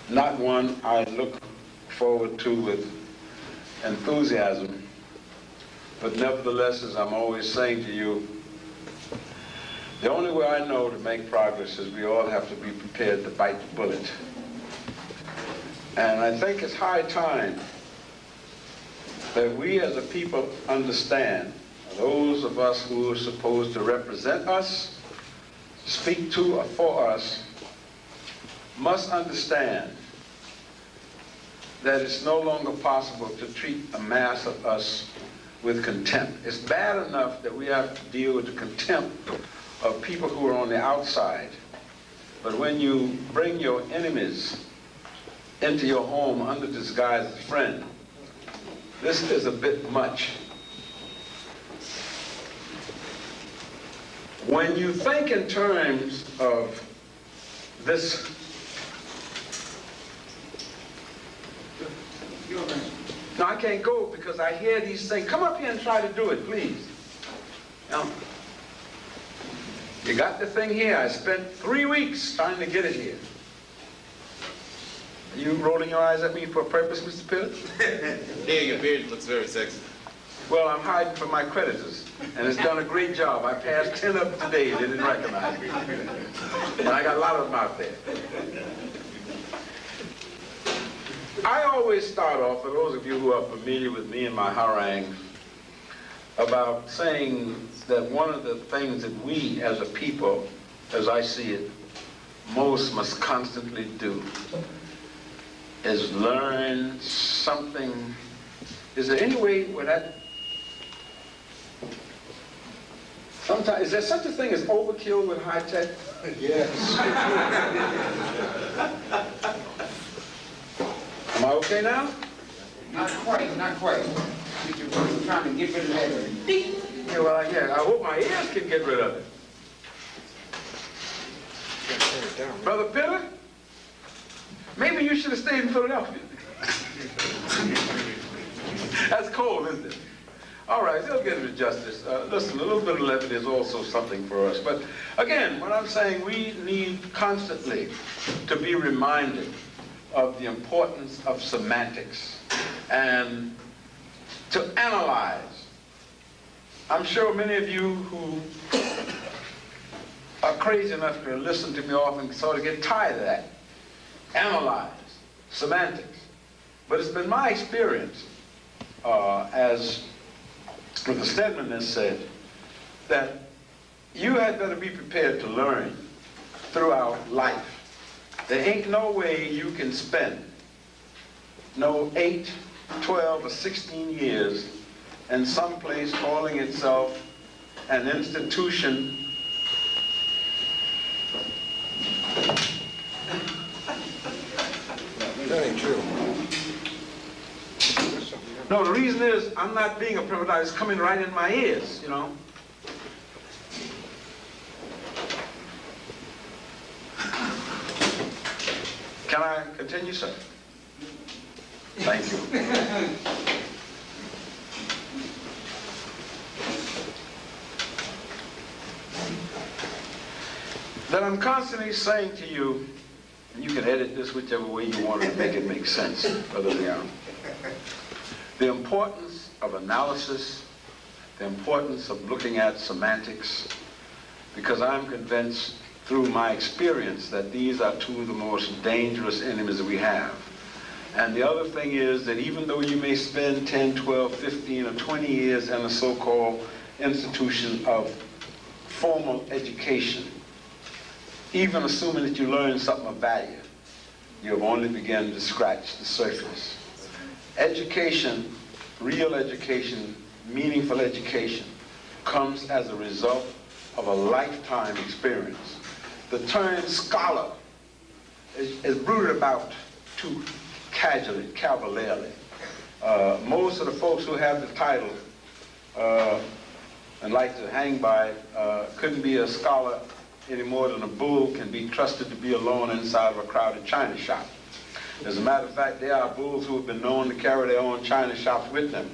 not one I look forward to with enthusiasm, but nevertheless, as I'm always saying to you, the only way I know to make progress is we all have to be prepared to bite the bullet. And I think it's high time that we as a people understand, those of us who are supposed to represent us, speak to or for us, must understand that it's no longer possible to treat a mass of us with contempt. It's bad enough that we have to deal with the contempt of people who are on the outside. But when you bring your enemies into your home under disguise as friend, this is a bit much. When you think in terms of this, no, I can't go because I hear these things. Come up here and try to do it, please. Now, you got the thing here. I spent 3 weeks trying to get it here. Are you rolling your eyes at me for a purpose, Mr. Pitt? Yeah, your beard looks very sexy. Well, I'm hiding from my creditors, and it's done a great job. I passed 10 of them today. They didn't recognize me. And I got a lot of them out there. I always start off, for those of you who are familiar with me and my harangue, about saying that one of the things that we as a people, as I see it, most must constantly do is learn something. Is there any way where that, sometimes, is there such a thing as overkill with high tech? Yes. Am I okay now? Not quite, not quite. You're trying to get rid of that ding. Yeah, well, yeah, I hope my ears can get rid of it. Brother Pitter, maybe you should have stayed in Philadelphia. That's cold, isn't it? All right, they'll get it to justice. Listen, a little bit of levity is also something for us. But again, what I'm saying, we need constantly to be reminded of the importance of semantics and to analyze. I'm sure many of you who are crazy enough to listen to me often sort of get tired of that. Analyze, semantics. But it's been my experience, as the Stedman has said, that you had better be prepared to learn throughout life. There ain't no way you can spend no 8, 12, or 16 years in some place calling itself an institution That ain't true. No, the reason is I'm not being a primitive. It's coming right in my ears, you know. Can I continue, sir? Thank you. That I'm constantly saying to you, and you can edit this whichever way you want to make it make sense, Brother Leon, the importance of analysis, the importance of looking at semantics, because I'm convinced through my experience that these are two of the most dangerous enemies that we have. And the other thing is that even though you may spend 10, 12, 15, or 20 years in a so-called institution of formal education, even assuming that you learn something of value, you have only begun to scratch the surface. Education, real education, meaningful education, comes as a result of a lifetime experience. The term scholar is bruited about too casually, cavalierly. Most of the folks who have the title and like to hang by couldn't be a scholar any more than a bull can be trusted to be alone inside of a crowded china shop. As a matter of fact, there are bulls who have been known to carry their own china shops with them.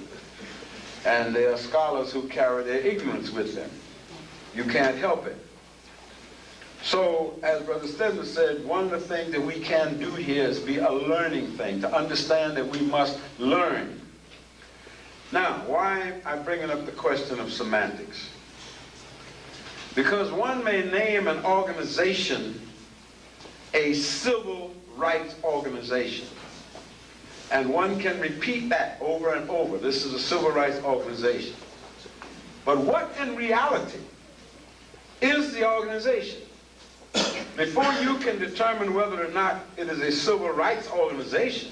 And there are scholars who carry their ignorance with them. You can't help it. So, as Brother Stedman said, one of the things that we can do here is be a learning thing, to understand that we must learn. Now, why I'm bringing up the question of semantics? Because one may name an organization a civil rights organization. And one can repeat that over and over. This is a civil rights organization. But what in reality is the organization? Before you can determine whether or not it is a civil rights organization,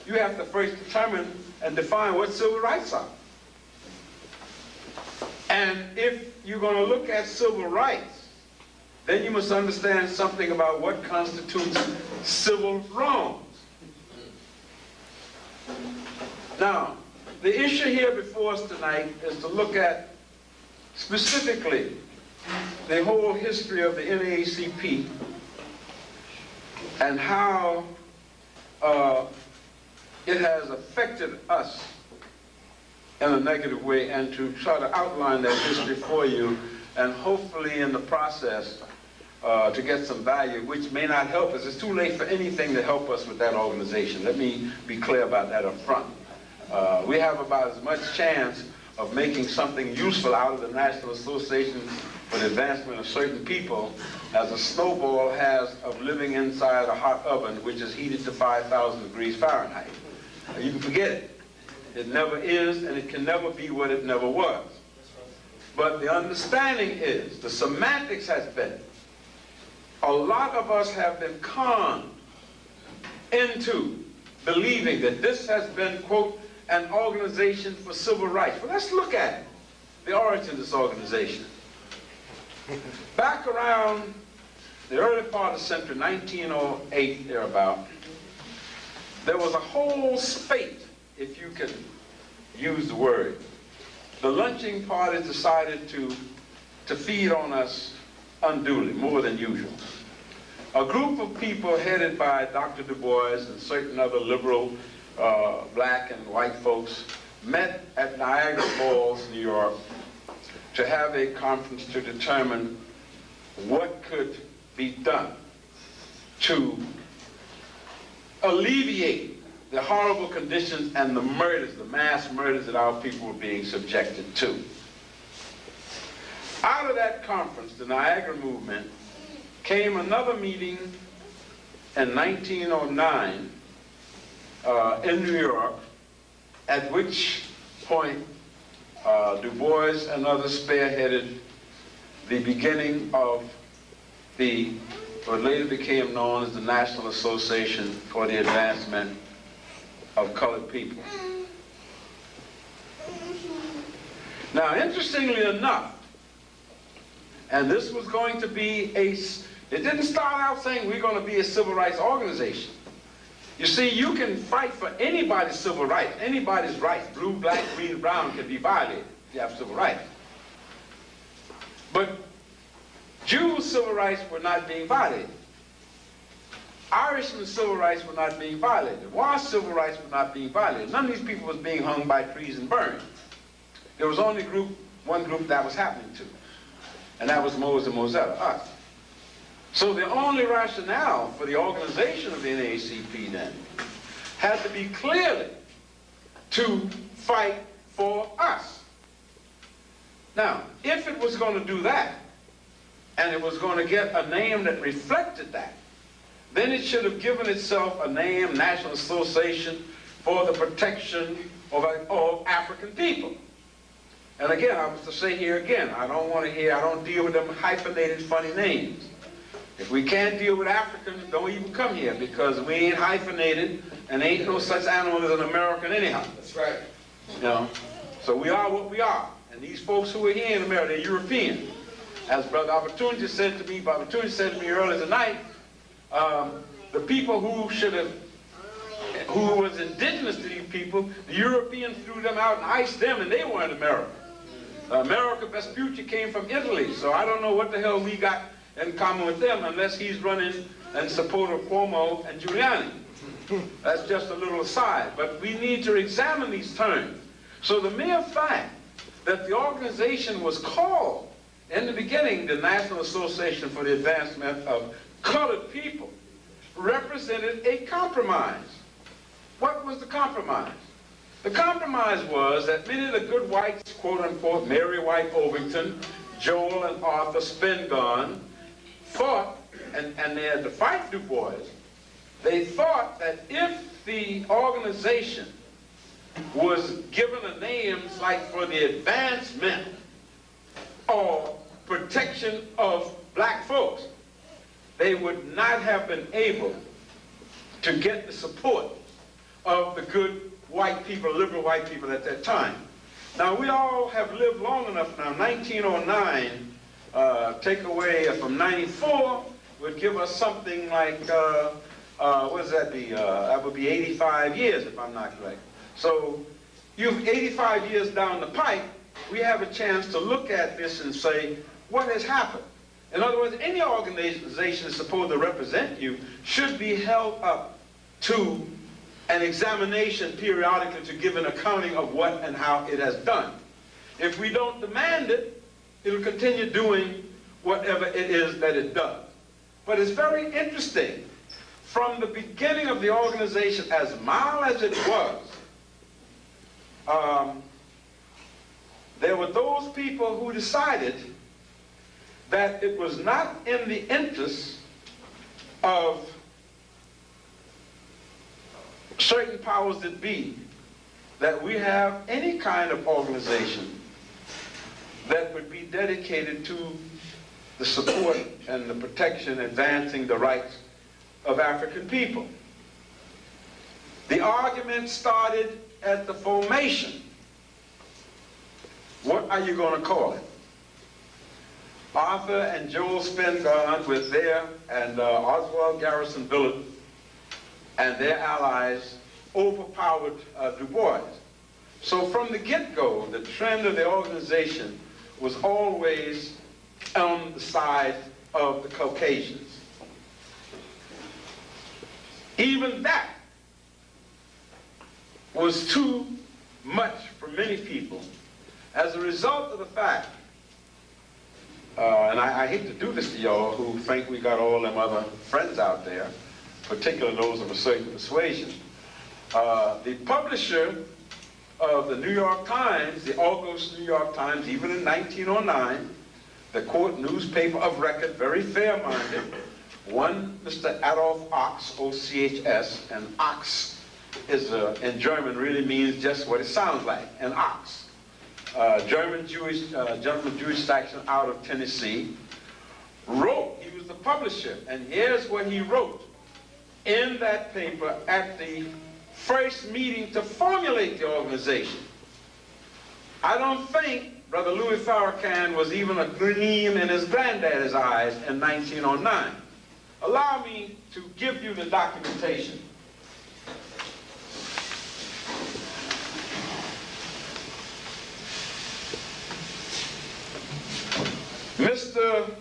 you have to first determine and define what civil rights are. And if you're going to look at civil rights, then you must understand something about what constitutes civil wrongs. Now, the issue here before us tonight is to look at specifically the whole history of the NAACP and how it has affected us in a negative way, and to try to outline that history for you, and hopefully in the process to get some value, which may not help us. It's too late for anything to help us with that organization. Let me be clear about that up front. We have about as much chance of making something useful out of the National Association for the Advancement of Certain People as a snowball has of living inside a hot oven which is heated to 5,000 degrees Fahrenheit. You can forget it. It never is, and it can never be what it never was. But the understanding is, the semantics has been, a lot of us have been conned into believing that this has been, quote, an organization for civil rights. Well, let's look at it, the origin of this organization. Back around the early part of the century, 1908, thereabout, there was a whole spate, if you can use the word. The lynching party decided to feed on us unduly, more than usual. A group of people headed by Dr. Du Bois and certain other liberal black and white folks met at Niagara Falls, New York, to have a conference to determine what could be done to alleviate the horrible conditions and the murders, the mass murders that our people were being subjected to. Out of that conference, the Niagara movement, came another meeting in 1909 in New York, at which point Du Bois and others spearheaded the beginning of what later became known as the National Association for the Advancement of Colored People. Now, interestingly enough, and this was going to be it didn't start out saying we're going to be a civil rights organization. You see, you can fight for anybody's civil rights. Anybody's rights, blue, black, green, brown, can be violated if you have civil rights. But Jews' civil rights were not being violated. Irishmen's civil rights were not being violated. Why civil rights were not being violated? None of these people was being hung by trees and burned. There was only one group that was happening to, and that was Moses and Mosetta, us. So the only rationale for the organization of the NAACP then had to be clearly to fight for us. Now, if it was going to do that, and it was going to get a name that reflected that, then it should have given itself a name, National Association for the Protection of African People. And again, I was to say here again, I don't deal with them hyphenated funny names. If we can't deal with Africans, don't even come here, because we ain't hyphenated, and ain't no such animal as an American anyhow. That's right. You know? So we are what we are. And these folks who are here in America, they're European. As Brother Opportunity said to me earlier tonight, the people who was indigenous to these people, the Europeans threw them out and iced them, and they weren't American. America Vespucci came from Italy, so I don't know what the hell we got in common with them unless he's running in support of Cuomo and Giuliani. That's just a little aside, but we need to examine these terms. So the mere fact that the organization was called in the beginning, the National Association for the Advancement of Colored People represented a compromise. What was the compromise? The compromise was that many of the good whites, quote unquote, Mary White Ovington, Joel and Arthur Spingarn, thought, and they had to fight Du Bois, they thought that if the organization was given a name like for the advancement or protection of black folks, they would not have been able to get the support of the good white people, liberal white people at that time. Now, we all have lived long enough now. 1909, take away from 94, would give us something like, what does that be? That would be 85 years, if I'm not correct. So, you've 85 years down the pipe, we have a chance to look at this and say, what has happened? In other words, any organization that's supposed to represent you should be held up to an examination periodically to give an accounting of what and how it has done. If we don't demand it, it'll continue doing whatever it is that it does. But it's very interesting. From the beginning of the organization, as mild as it was, there were those people who decided that it was not in the interest of certain powers that be that we have any kind of organization that would be dedicated to the support and the protection, advancing the rights of African people. The argument started at the formation. What are you going to call it? Arthur and Joel Spingarn with their, and Oswald Garrison Billett and their allies overpowered Du Bois. So from the get-go, the trend of the organization was always on the side of the Caucasians. Even that was too much for many people as a result of the fact, and I hate to do this to y'all who think we got all them other friends out there, particularly those of a certain persuasion. The publisher of the New York Times, the August New York Times, even in 1909, the quote newspaper of record, very fair-minded, one Mr. Adolf Ochs, O-C-H-S, and Ochs is, in German really means just what it sounds like, an ox. German Jewish, gentleman Jewish section out of Tennessee, wrote, he was the publisher, and here's what he wrote in that paper at the first meeting to formulate the organization. I don't think Brother Louis Farrakhan was even a gleam in his granddaddy's eyes in 1909. Allow me to give you the documentation. Mr.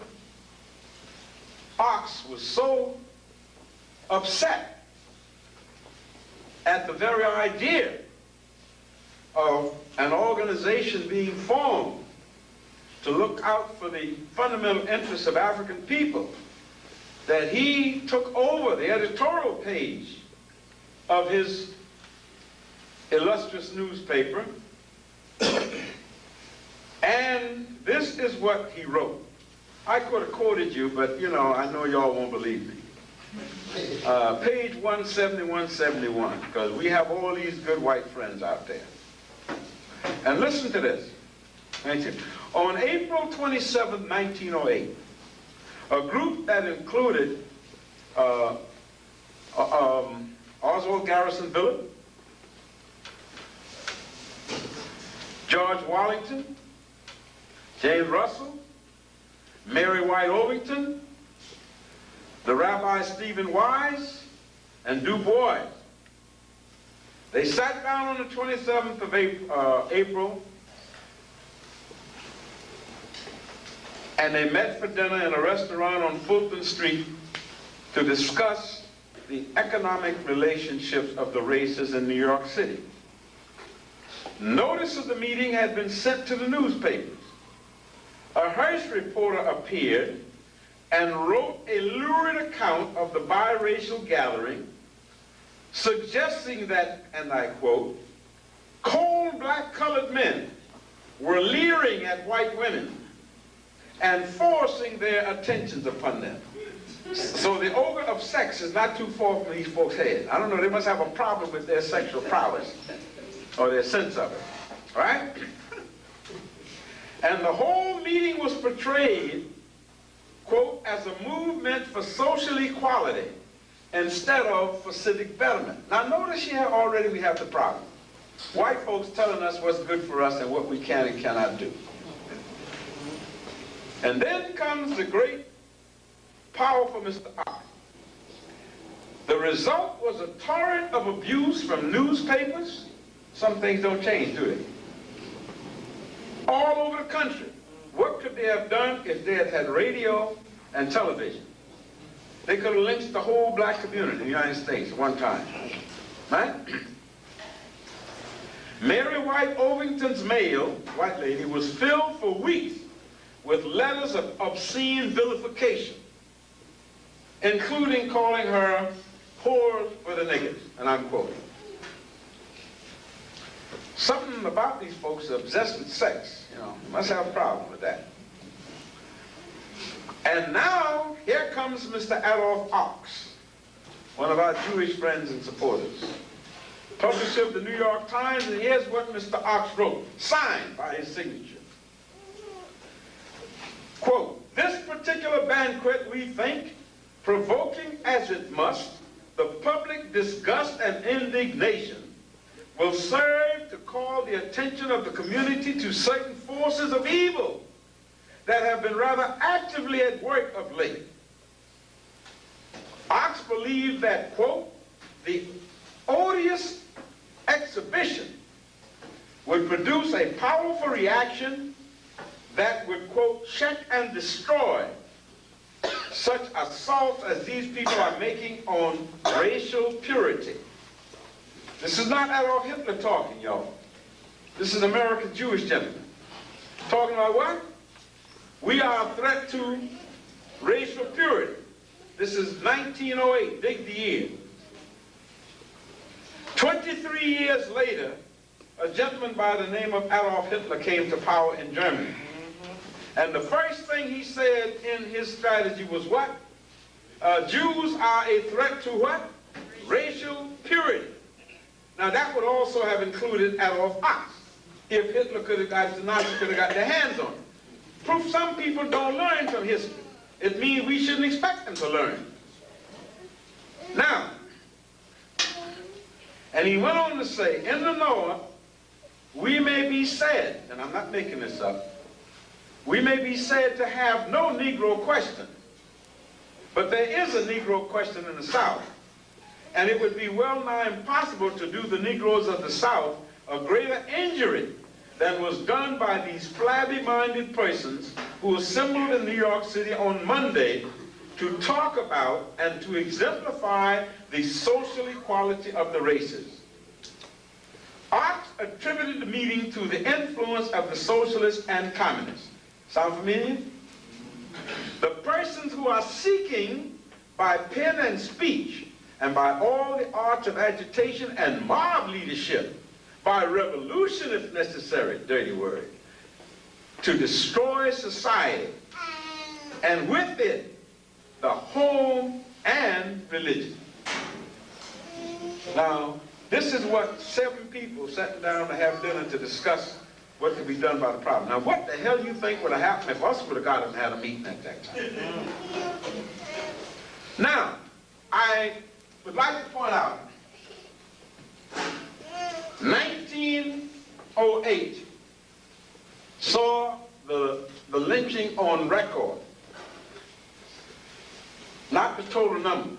Ochs was so upset at the very idea of an organization being formed to look out for the fundamental interests of African people that he took over the editorial page of his illustrious newspaper. And this is what he wrote. I could have quoted you, but you know, I know y'all won't believe me. Page 170, 171, because we have all these good white friends out there. And listen to this. Thank you. On April 27, 1908, a group that included Oswald Garrison Billett, George Wallington, James Russell, Mary White Ovington, the Rabbi Stephen Wise, and Du Bois. They sat down on the 27th of April, and they met for dinner in a restaurant on Fulton Street to discuss the economic relationships of the races in New York City. Notice of the meeting had been sent to the newspapers. a Hearst reporter appeared and wrote a lurid account of the biracial gathering, suggesting that, and I quote, cold black colored men were leering at white women and forcing their attentions upon them. So the ogre of sex is not too far from these folks' heads. I don't know, they must have a problem with their sexual prowess or their sense of it, all right? And the whole meeting was portrayed, quote, as a movement for social equality instead of for civic betterment. Now notice here already we have the problem. White folks telling us what's good for us and what we can and cannot do. And then comes the great, powerful Mr. Ock. The result was a torrent of abuse from newspapers. Some things don't change, do they? All over the country. What could they have done if they had had radio and television? They could have lynched the whole black community in the United States at one time. Right? Mary White Ovington's mail, white lady, was filled for weeks with letters of obscene vilification, including calling her whores for the niggas, and I'm quoting. Something about these folks are obsessed with sex, you know, must have a problem with that. And now, here comes Mr. Adolph Ox, one of our Jewish friends and supporters, publisher of the New York Times, and here's what Mr. Ox wrote, signed by his signature. Quote, this particular banquet, we think, provoking as it must, the public disgust and indignation, will serve to call the attention of the community to certain forces of evil that have been rather actively at work of late. Ox believed that, quote, the odious exhibition would produce a powerful reaction that would, quote, check and destroy such assaults as these people are making on racial purity. This is not Adolf Hitler talking, y'all. This is American Jewish gentleman. Talking about what? We are a threat to racial purity. This is 1908, dig the year. 23 years later, a gentleman by the name of Adolf Hitler came to power in Germany. And the first thing he said in his strategy was what? Jews are a threat to what? Racial purity. Now that would also have included Adolf Ox, if Hitler could have got, the Nazis could have got their hands on it. Proof some people don't learn from history. It means we shouldn't expect them to learn. Now, and he went on to say, in the North, we may be said, and I'm not making this up, we may be said to have no Negro question, but there is a Negro question in the South, and it would be well nigh impossible to do the Negroes of the South a greater injury than was done by these flabby-minded persons who assembled in New York City on Monday to talk about and to exemplify the social equality of the races. Ox attributed the meeting to the influence of the socialists and communists. Sound familiar? The persons who are seeking by pen and speech and by all the arts of agitation and mob leadership, by revolution if necessary, dirty word, to destroy society, and with it, the home and religion. Now, this is what 7 people sat down to have dinner to discuss what could be done about the problem. Now, what the hell do you think would have happened if us would have got up and had a meeting at that time? Now, I would like to point out 1908 saw the lynching on record. Not the total number.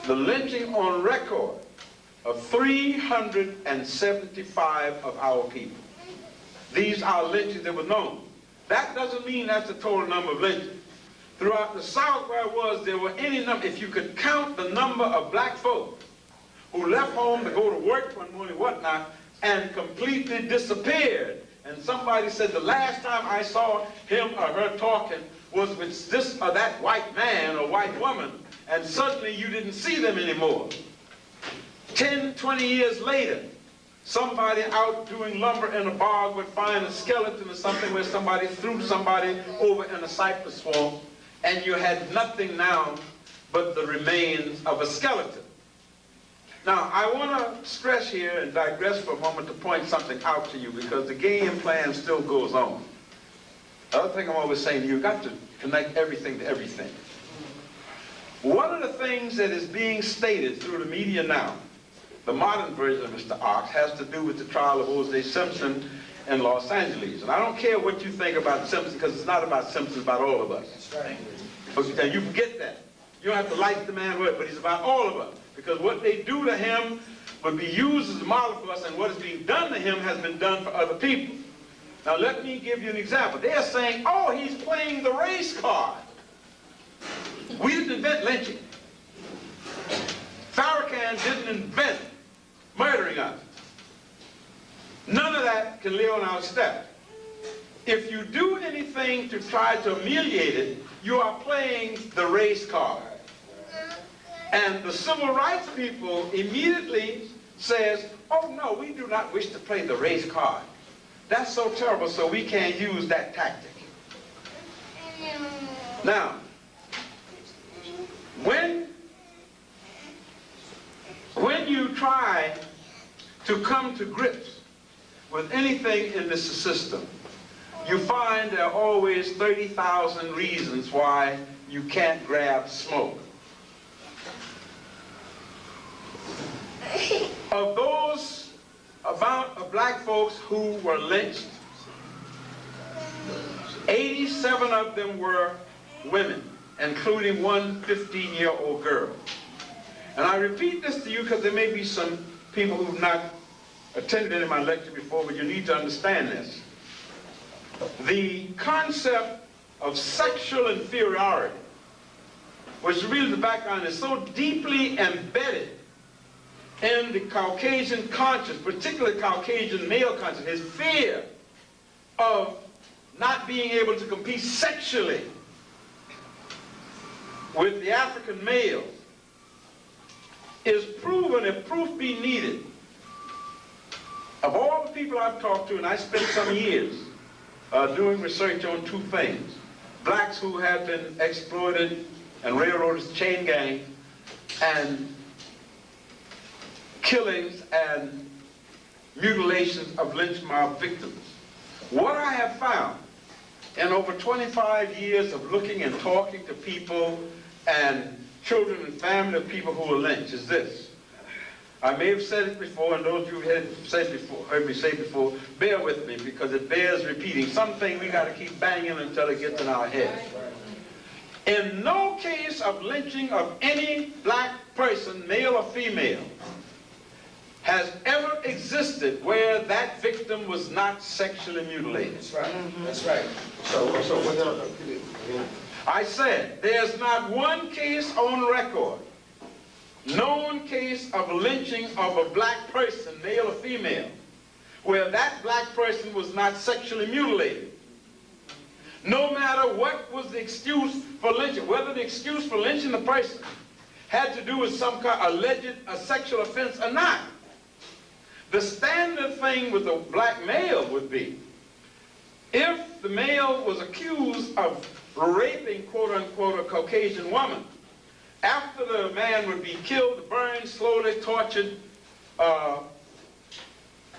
The lynching on record of 375 of our people. These are lynchings that were known. That doesn't mean that's the total number of lynchings. Throughout the South where I was, there were any number, if you could count the number of black folks who left home to go to work one morning, whatnot, and completely disappeared and somebody said the last time I saw him or her talking was with this or that white man or white woman, and suddenly you didn't see them anymore. 10, 20 years later, somebody out doing lumber in a bog would find a skeleton or something where somebody threw somebody over in a cypress swamp, and you had nothing now but the remains of a skeleton. Now, I want to stress here and digress for a moment to point something out to you, because the game plan still goes on. The other thing I'm always saying to you, you've got to connect everything to everything. One of the things that is being stated through the media now, the modern version of Mr. Ox, has to do with the trial of O.J. Simpson in Los Angeles. And I don't care what you think about Simpson, because it's not about Simpson, it's about all of us. That's right. And you forget that. You don't have to like the man, but he's about all of us. Because what they do to him would be used as a model for us, and what is being done to him has been done for other people. Now let me give you an example. They're saying, oh, he's playing the race card. We didn't invent lynching. Farrakhan didn't invent murdering us. None of that can live on our step. If you do anything to try to ameliorate it, you are playing the race card. And the civil rights people immediately says, oh no, we do not wish to play the race card. That's so terrible, so we can't use that tactic. Now, when you try to come to grips with anything in this system, you find there are always 30,000 reasons why you can't grab smoke. Of those amount of black folks who were lynched, 87 of them were women, including one 15-year-old girl. And I repeat this to you because there may be some people who've not attended any of my lecture before, but you need to understand this. The concept of sexual inferiority, which really the background is so deeply embedded in the Caucasian conscience, particularly Caucasian male conscience, his fear of not being able to compete sexually with the African male, is proven, if proof be needed. Of all the people I've talked to, and I spent some years doing research on two things: blacks who have been exploited and railroaded, chain gang, and killings and mutilations of lynch mob victims. What I have found in over 25 years of looking and talking to people and children and family of people who were lynched is this. I may have said it before, and those of you who heard me say before, bear with me because it bears repeating. Something we got to keep banging until it gets in our head. In no case of lynching of any black person, male or female, has ever existed where that victim was not sexually mutilated. That's right. That's right. So what I said, there's not one case on record, known case of lynching of a black person, male or female, where that black person was not sexually mutilated. No matter what was the excuse for lynching, whether the excuse for lynching the person had to do with some kind of alleged sexual offense or not. The standard thing with a black male would be, if the male was accused of raping, quote-unquote, a Caucasian woman, after the man would be killed, burned, slowly tortured,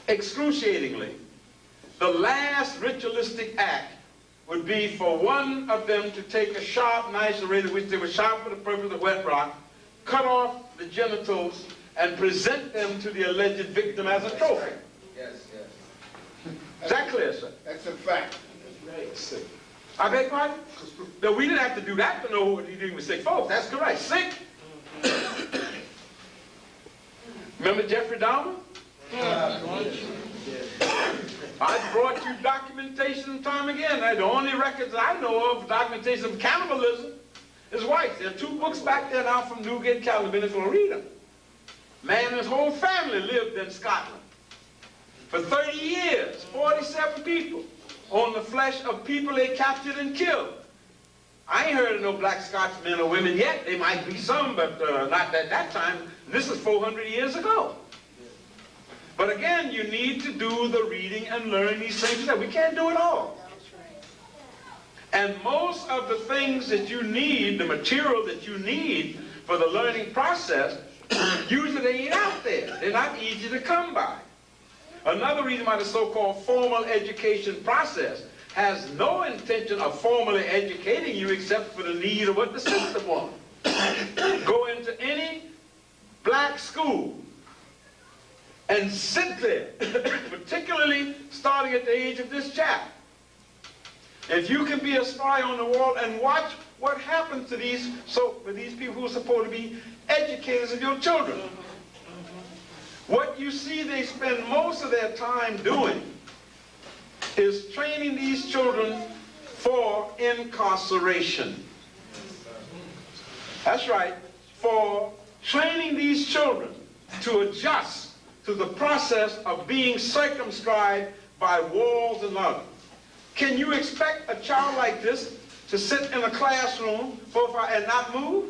excruciatingly, the last ritualistic act would be for one of them to take a sharp knife, which they were sharp for the purpose of wet rock, cut off the genitals, and present them to the alleged victim as a trophy. Yes, yes. Is that clear, sir? That's a fact. I beg pardon? No, we didn't have to do that to know what you're doing with sick folks. That's correct. Sick. Remember Jeffrey Dahmer? I brought you documentation time again. The only records I know of documentation of cannibalism is whites. There are two books back there now from Newgate, California, if you'll read them. Man and his whole family lived in Scotland. For 30 years, 47 people on the flesh of people they captured and killed. I ain't heard of no black Scotsmen or women yet. There might be some, but not at that time. This is 400 years ago. But again, you need to do the reading and learning these things. We can't do it all. And most of the things that you need, the material that you need for the learning process, usually they ain't out there. They're not easy to come by. Another reason why the so-called formal education process has no intention of formally educating you except for the need of what the system wants. Go into any black school and sit there, particularly starting at the age of this chap. If you can be a spy on the wall and watch what happens to these people who are supposed to be educators of your children. What you see they spend most of their time doing is training these children for incarceration. That's right, for training these children to adjust to the process of being circumscribed by walls and others. Can you expect a child like this to sit in a classroom and not move?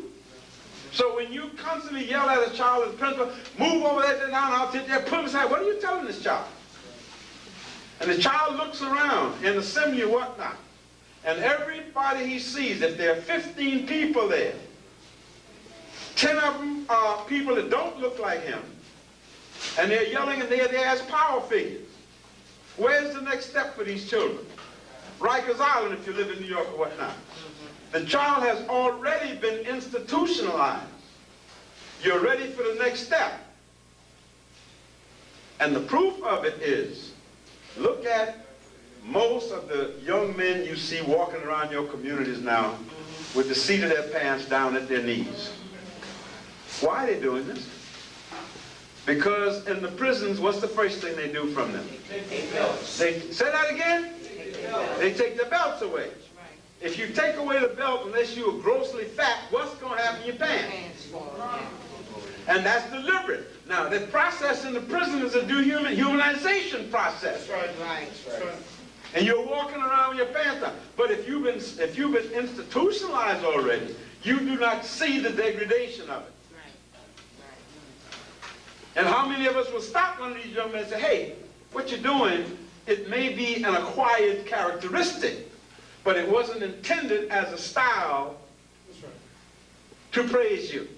So when you constantly yell at a child as a principal, move over there, down, I'll sit there, put him aside. What are you telling this child? And the child looks around in assembly or whatnot, and everybody he sees, if there are 15 people there, 10 of them are people that don't look like him, and they're yelling and they're there as power figures. Where's the next step for these children? Rikers Island if you live in New York or whatnot. The child has already been institutionalized. You're ready for the next step. And the proof of it is, look at most of the young men you see walking around your communities now with the seat of their pants down at their knees. Why are they doing this? Because in the prisons, what's the first thing they do from them? Say that again? They take the belts away. If you take away the belt, unless you are grossly fat, what's going to happen in your pants? And that's deliberate. Now, the process in the prison is a dehumanization process. That's right. And you're walking around with your pants down. But if you've been institutionalized already, you do not see the degradation of it. And how many of us will stop one of these young men and say, hey, what you're doing, it may be an acquired characteristic, but it wasn't intended as a style to praise you.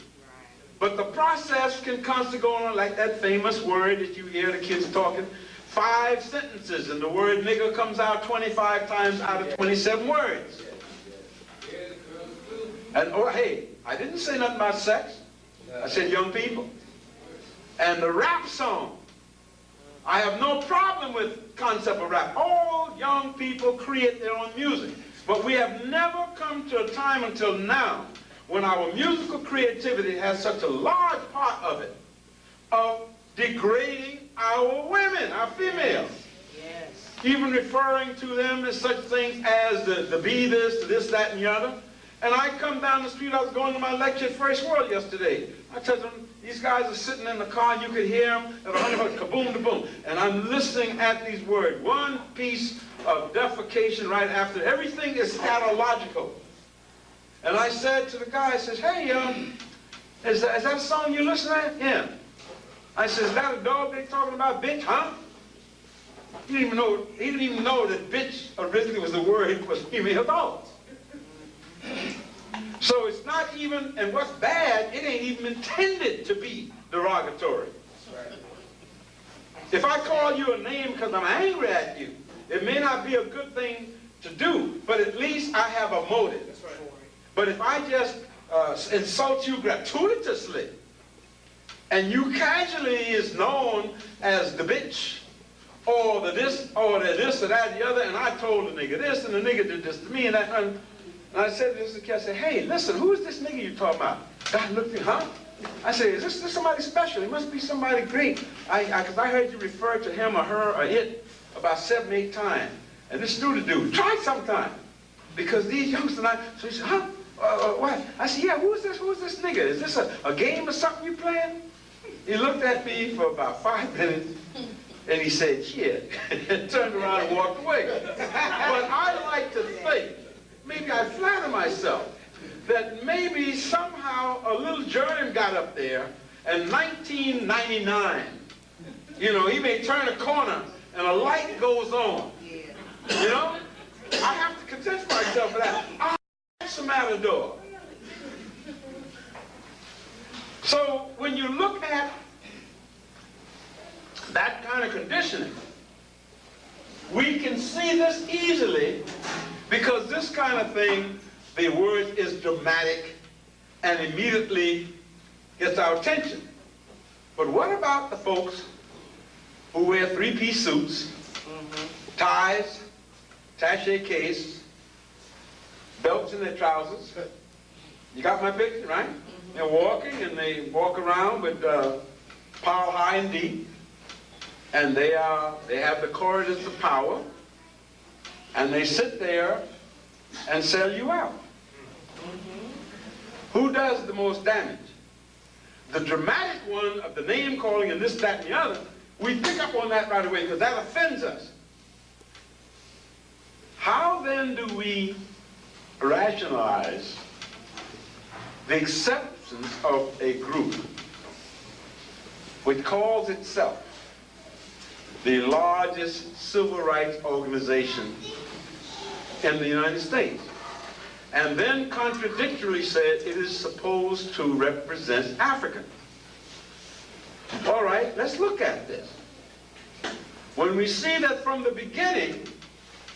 But the process can constantly go on like that famous word that you hear the kids talking, 5 sentences, and the word nigger comes out 25 times out of 27 words. And oh, hey, I didn't say nothing about sex. I said young people. And the rap song, I have no problem with concept of rap. All young people create their own music. But we have never come to a time until now when our musical creativity has such a large part of it, of degrading our women, our females. Yes. Even referring to them as such things as the be this, that, and the other. And I come down the street, I was going to my lecture at First World yesterday. I told them, these guys are sitting in the car, and you could hear them at 100, kaboom, kaboom. And I'm listening at these words. One piece of defecation right after. Everything is scatological. And I said to the guy, I says, hey, is that a song you listen to? Yeah. I said, is that a dog they talking about, bitch, huh? He didn't even know that bitch originally was the word for female dogs. So it's not even, and what's bad, it ain't even intended to be derogatory. If I call you a name because I'm angry at you, it may not be a good thing to do, but at least I have a motive. But if I just insult you gratuitously, and you casually is known as the bitch, or the this, or the this, or that, or the other, and I told the nigga this, and the nigga did this to me, and that, and I said to this kid, I said, hey, listen, who is this nigga you talking about? God looked at me, huh? I said, is this somebody special? He must be somebody great. Because I heard you refer to him or her or it about 7, 8 times. And this student dude, try it sometime. Because these youngsters, so he said, huh? What? I said, yeah, who is this nigga? Is this a game or something you playing? He looked at me for about 5 minutes. And he said, shit, and turned around and walked away. But I like to think, maybe I flatter myself, that maybe somehow a little germ got up there, and 1999, you know, he may turn a corner and a light goes on. You know? I have to convince myself of that. That's the matador. So when you look at that kind of conditioning, we can see this easily because this kind of thing, the word is dramatic and immediately gets our attention. But what about the folks who wear three-piece suits, ties, attaché case, belts in their trousers? You got my picture, right? They're walking and they walk around with power high and deep. And they have the corridors of power, and they sit there and sell you out. Who does the most damage? The dramatic one of the name calling and this, that, and the other, we pick up on that right away because that offends us. How then do we rationalize the acceptance of a group which calls itself the largest civil rights organization in the United States, and then contradictorily said it is supposed to represent Africa? All right, let's look at this. When we see that from the beginning,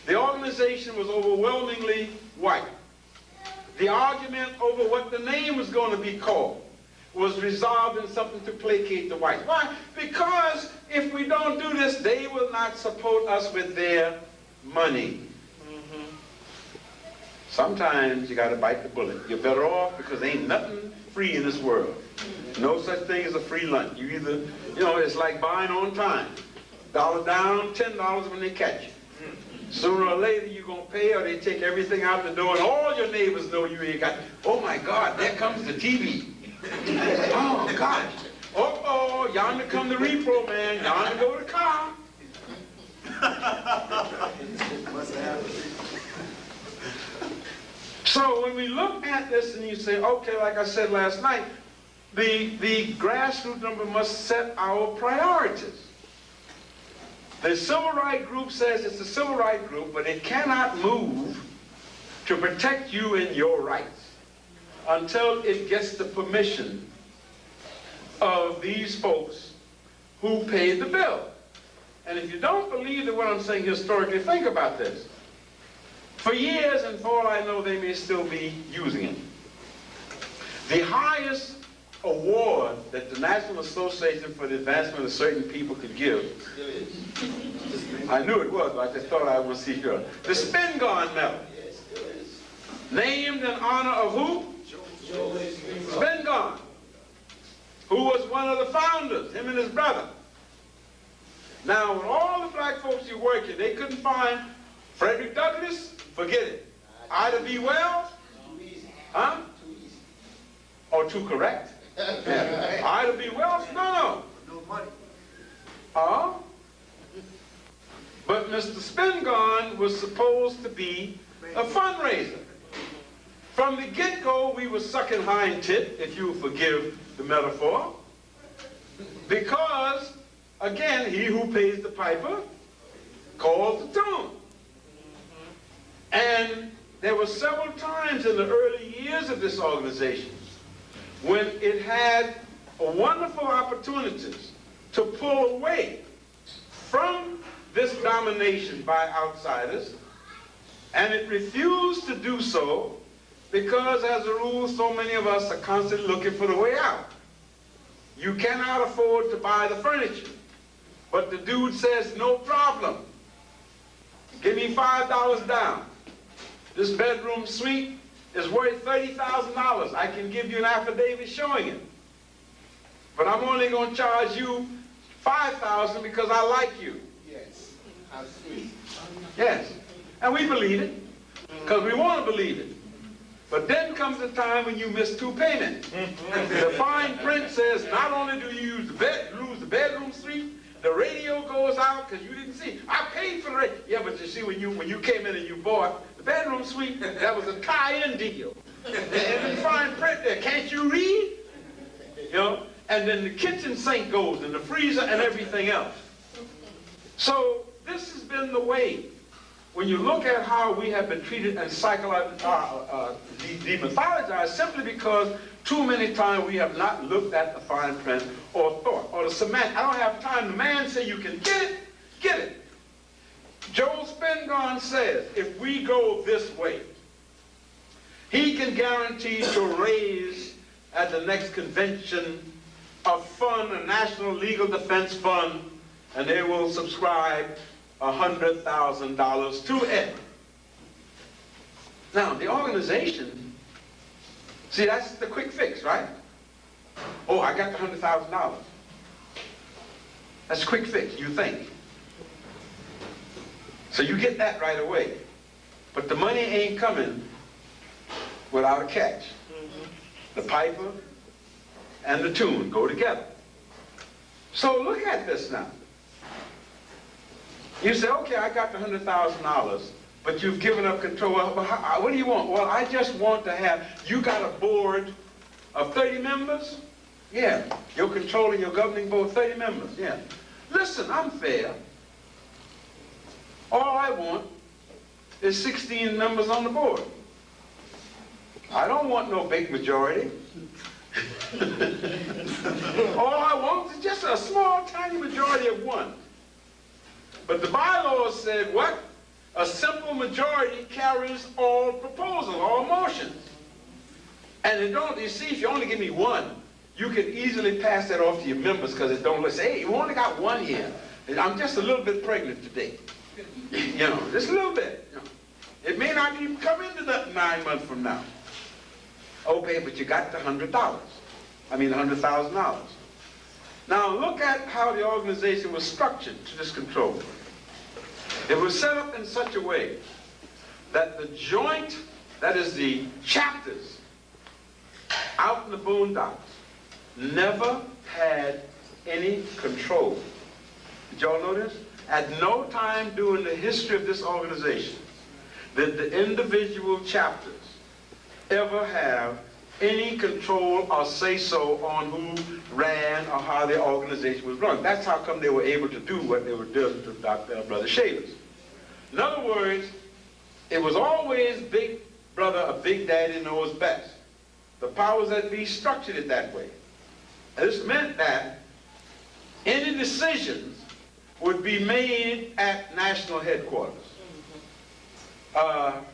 the organization was overwhelmingly white, the argument over what the name was going to be called was resolved in something to placate the whites. Why? Because if we don't do this, they will not support us with their money. Sometimes you got to bite the bullet. You're better off because there ain't nothing free in this world. No such thing as a free lunch. You either, you know, it's like buying on time. $1 down, $10 when they catch you. Sooner or later you're going to pay or they take everything out the door and all your neighbors know you ain't got, oh my God, there comes the TV. Oh, gosh. Uh-oh, yonder come the repro man. Yonder go the car. So when we look at this and you say, okay, like I said last night, the grassroots number must set our priorities. The civil rights group says it's a civil rights group, but it cannot move to protect you in your rights until it gets the permission of these folks who paid the bill. And if you don't believe that what I'm saying historically, think about this. For years, and for all I know, they may still be using it. The highest award that the National Association for the Advancement of Certain People could give, I knew it was, but I just thought I would see sure. The Spingarn Medal. Named in honor of who? Spingarn, who was one of the founders, him and his brother. Now, with all the black folks you work with, they couldn't find Frederick Douglass, forget it. Ida B. Wells, huh? Or too correct? Yeah. Ida B. Wells, no. No money. But Mr. Spingarn was supposed to be a fundraiser. From the get-go, we were sucking hind tit, if you forgive the metaphor, because, again, he who pays the piper calls the tune. And there were several times in the early years of this organization when it had wonderful opportunities to pull away from this domination by outsiders, and it refused to do so because, as a rule, so many of us are constantly looking for the way out. You cannot afford to buy the furniture, but the dude says, no problem. Give me $5 down. This bedroom suite is worth $30,000. I can give you an affidavit showing it. But I'm only going to charge you $5,000 because I like you. Yes. How sweet. Yes. And we believe it because we want to believe it. But then comes the time when you miss 2 payments. The fine print says not only do you lose the bedroom suite, the radio goes out because you didn't see. I paid for the rent. Yeah, but you see, when you came in and you bought the bedroom suite, that was a tie-in deal. And in fine print there, can't you read? You know, and then the kitchen sink goes, and the freezer, and everything else. So this has been the way. When you look at how we have been treated and psychologically demythologized, simply because too many times we have not looked at the fine print or thought, or the semantics. I don't have time. The man say you can get it, get it. Joel Spingarn says, if we go this way, he can guarantee to raise at the next convention a fund, a National Legal Defense Fund, and they will subscribe $100,000 to it. Now, the organization, see, that's the quick fix, right? Oh, I got the $100,000. That's a quick fix, you think. So you get that right away. But the money ain't coming without a catch. The piper and the tune go together. So look at this now. You say, okay, I got the $100,000, but you've given up control. What do you want? Well, I just want to have, you got a board of 30 members? Yeah. You're controlling your governing board, 30 members? Yeah. Listen, I'm fair. All I want is 16 members on the board. I don't want no big majority. All I want is just a small, tiny majority of one. But the bylaws said what? A simple majority carries all proposals, all motions. And it don't, you see, if you only give me one, you can easily pass that off to your members because it don't say, hey, you only got one here. I'm just a little bit pregnant today. You know, just a little bit. You know. It may not even come into that 9 months from now. Okay, but you got the $100,000. Now look at how the organization was structured to this control. It was set up in such a way that the joint, that is the chapters, out in the boondocks, never had any control. Did y'all know this? At no time during the history of this organization did the individual chapters ever have any control or say-so on who ran or how the organization was run. That's how come they were able to do what they were doing to Brother Shavers. In other words, it was always Big Brother or Big Daddy knows best. The powers that be structured it that way. And this meant that any decisions would be made at national headquarters.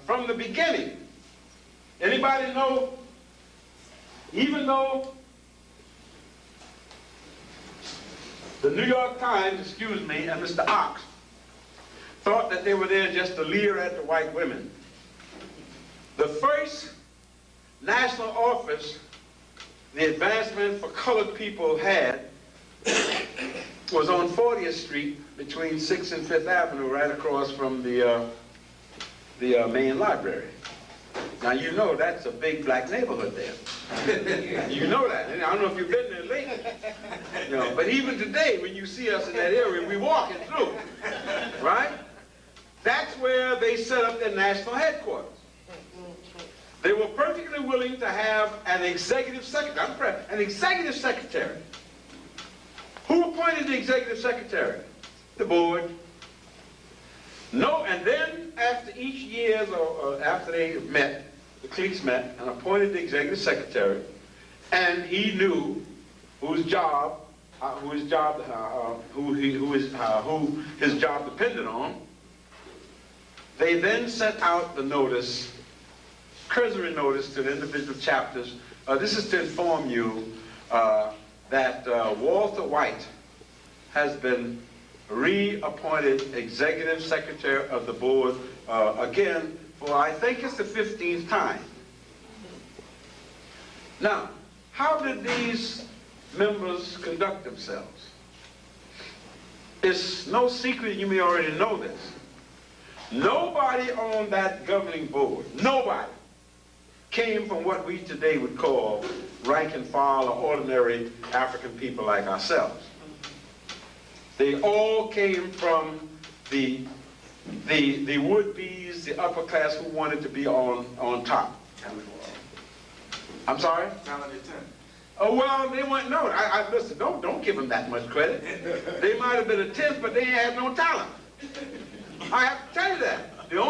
From the beginning, anybody know, even though the New York Times, and Mr. Ox thought that they were there just to leer at the white women, the first national office the Advancement for Colored People had was on 40th Street between 6th and 5th Avenue, right across from the main library. Now you know that's a big black neighborhood there. You know that. And I don't know if you've been there lately. You know, but even today, when you see us in that area, we're walking through. Right? That's where they set up their national headquarters. They were perfectly willing to have an executive secretary. An executive secretary. Who appointed the executive secretary? The board. No, and then after each year, or after they met, the cliques met and appointed the executive secretary, and he knew who his job depended on. They then sent out the notice, cursory notice to the individual chapters. This is to inform you that Walter White has been reappointed executive secretary of the board again for, I think it's the 15th time. Now, how did these members conduct themselves? It's no secret, you may already know this. Nobody on that governing board, nobody, came from what we today would call rank and file or ordinary African people like ourselves. They all came from the would-be's, the upper class who wanted to be on top. I'm sorry? Talented 10. Oh, well, they weren't, no, listen, don't give them that much credit. They might have been a 10th, but they had no talent. I have to tell you that. There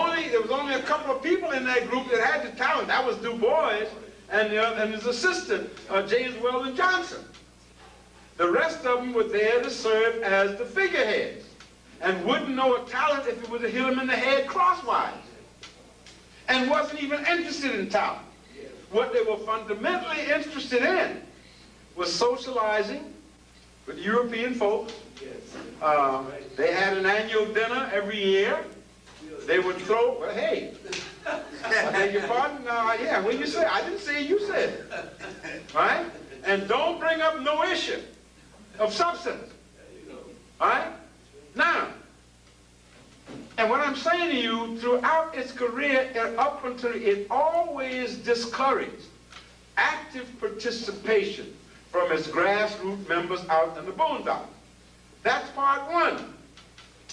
was only a couple of people in that group that had the talent. That was Du Bois and his assistant, James Weldon Johnson. The rest of them were there to serve as the figureheads and wouldn't know a talent if it would have hit them in the head crosswise and wasn't even interested in talent. What they were fundamentally interested in was socializing with European folks. They had an annual dinner every year. They would throw, well, hey, I beg your pardon? Yeah, what did you say? I didn't say it, you said it. Right? And don't bring up no issue of substance. Right? Now, and what I'm saying to you, throughout its career and up until it always discouraged active participation from its grassroots members out in the boondocks. That's part one.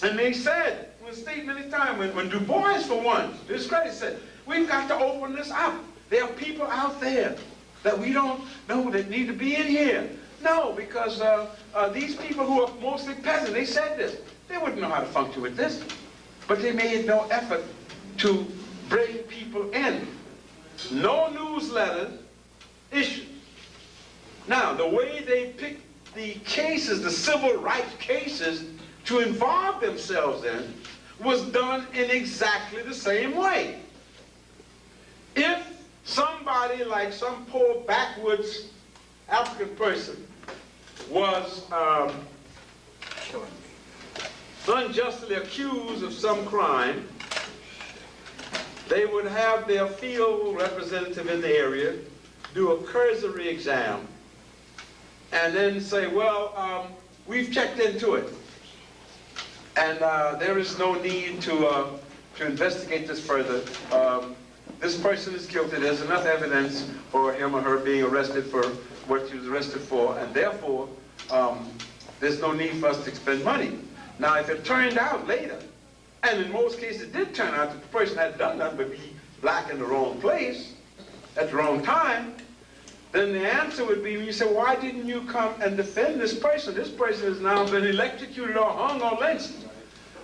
And they said, it was stated many times, when Du Bois, for one, this credit said, we've got to open this up. There are people out there that we don't know that need to be in here. No, because these people who are mostly peasants, they said this. They wouldn't know how to function with this. But they made no effort to bring people in. No newsletters issued. Now, the way they picked the cases, the civil rights cases, to involve themselves in, was done in exactly the same way. If somebody like some poor backwoods African person was unjustly accused of some crime, they would have their field representative in the area do a cursory exam and then say, well, we've checked into it, and there is no need to investigate this further. This person is guilty. There's enough evidence for him or her being arrested for what she was arrested for, and therefore there's no need for us to expend money. Now, if it turned out later, and in most cases it did turn out that the person had done nothing but be black in the wrong place at the wrong time, then the answer would be, when you say, why didn't you come and defend this person? This person has now been electrocuted or hung or lynched.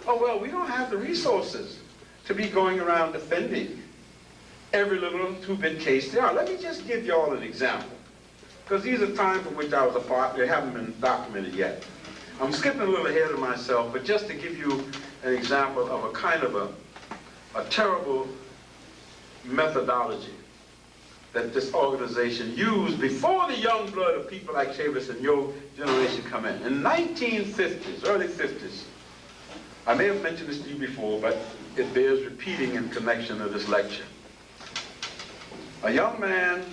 Oh, well, we don't have the resources to be going around defending every little two-bit case there are. Let me just give you all an example, because these are times from which I was a part. They haven't been documented yet. I'm skipping a little ahead of myself, but just to give you an example of a kind of a terrible methodology that this organization used before the young blood of people like Chavis and your generation come in. In 1950s, early 50s, I may have mentioned this to you before, but it bears repeating in connection to this lecture. A young man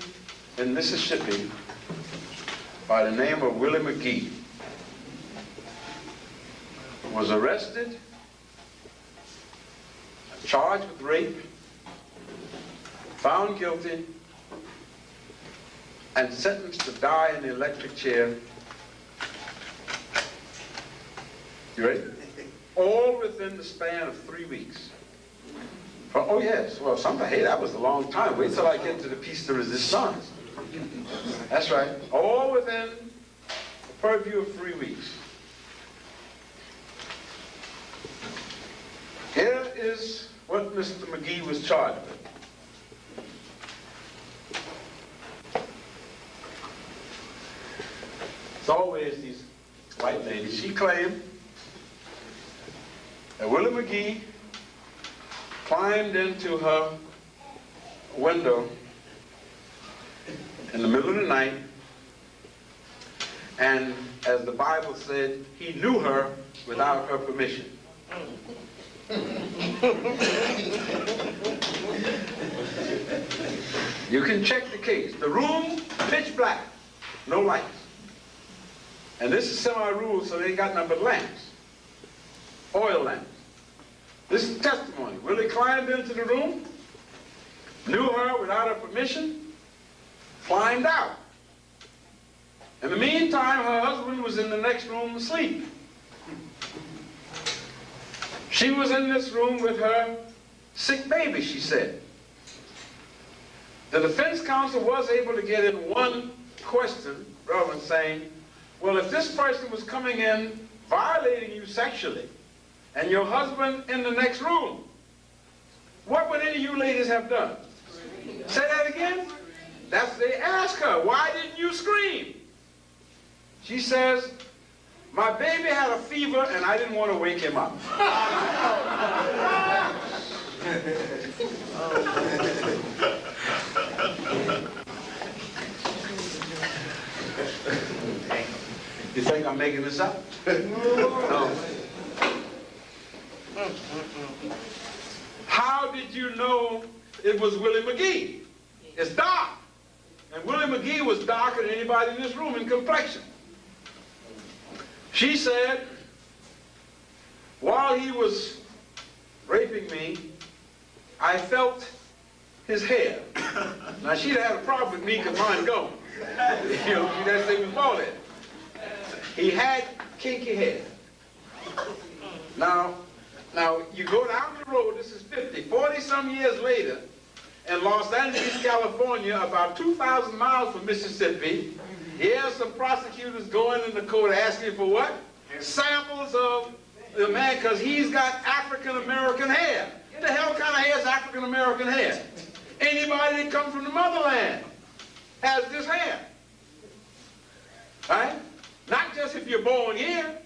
in Mississippi by the name of Willie McGee was arrested, charged with rape, found guilty, and sentenced to die in the electric chair. You ready? All within the span of 3 weeks. Oh yes, well, somebody, hey, that was a long time. Wait till I get to the piece de resistance. That's right. All within a purview of 3 weeks. Here is what Mr. McGee was charged with. It's always these white ladies. She claimed that Willie McGee climbed into her window in the middle of the night, and as the Bible said, he knew her without her permission. You can check the case. The room, pitch black, no lights. And this is semi-rural, so they ain't got nothing but lamps, oil lamps. This is testimony. Willie climbed into the room, knew her without her permission, climbed out. In the meantime, her husband was in the next room asleep. She was in this room with her sick baby, she said. The defense counsel was able to get in one question, rather saying, well, if this person was coming in violating you sexually, and your husband in the next room, what would any of you ladies have done? Say that again? They asked her, why didn't you scream? She says, my baby had a fever and I didn't want to wake him up. You think I'm making this up? No. How did you know it was Willie McGee? It's dark. And Willie McGee was darker than anybody in this room in complexion. She said, while he was raping me, I felt his hair. Now, she'd had a problem with me because mine don't. You know, that thing was bald head. He had kinky hair. Now, you go down the road, this is 40-some years later, in Los Angeles, California, about 2,000 miles from Mississippi, here's some prosecutors going in the court asking for what? Samples of the man, because he's got African-American hair. What the hell kind of hair is African-American hair? Anybody that comes from the motherland has this hair. Right? Not just if you're born here.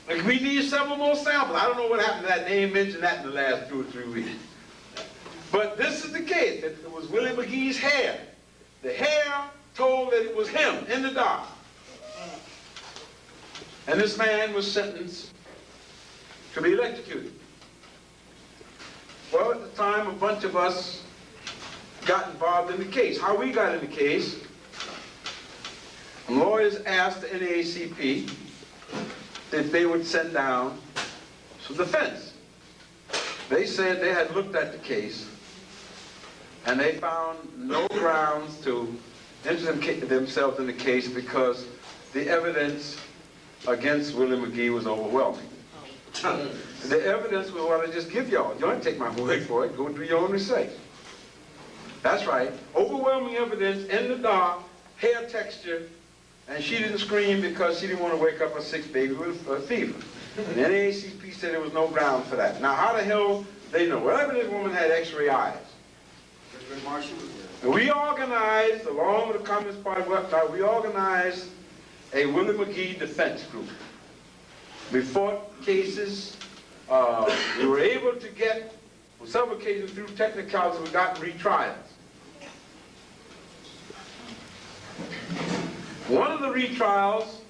Like, we need several more samples. I don't know what happened to that. They ain't mentioned that in the last 2 or 3 weeks. But this is the case. That it was Willie McGee's hair. The hair told that it was him in the dark. And this man was sentenced to be electrocuted. Well, at the time, a bunch of us got involved in the case. How we got in the case, lawyers asked the NAACP that they would send down some defense. They said they had looked at the case and they found no grounds to interest themselves in the case because the evidence against Willie McGee was overwhelming. The evidence was what I just give y'all. You don't take my word for it. Go do your own research. That's right. Overwhelming evidence in the dark, hair texture, and she didn't scream because she didn't want to wake up a sick baby with a fever. And the NAACP said there was no ground for that. Now, how the hell they know? Well, this woman had X-ray eyes. And we organized, along with the Communist Party website, we organized a Willie McGee defense group. We fought cases. We were able to get, on several cases through technicalities, we got retrials. One of the retrials,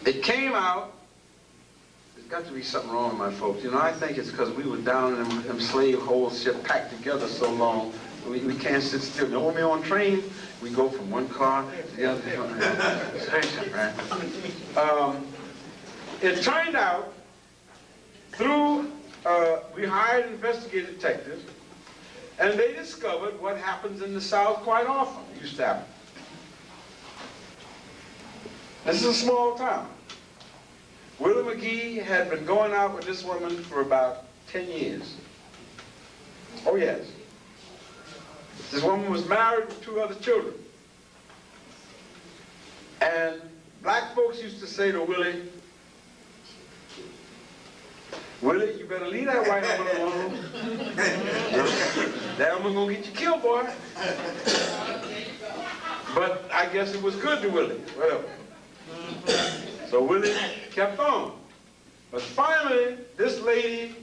it came out, there's got to be something wrong with my folks. You know, I think it's because we were down in them slave holes ship packed together so long, we can't sit still. You know, when we're on train, we go from one car to the other. Right? It turned out, through, we hired investigative detectives, and they discovered what happens in the South quite often. It used to happen. This is a small town. Willie McGee had been going out with this woman for about 10 years. Oh, yes. This woman was married with 2 other children. And black folks used to say to Willie, Willie, you better leave that white woman alone. That woman gonna get you killed, boy. But I guess it was good to Willie. Whatever. So Willie kept on. But finally, this lady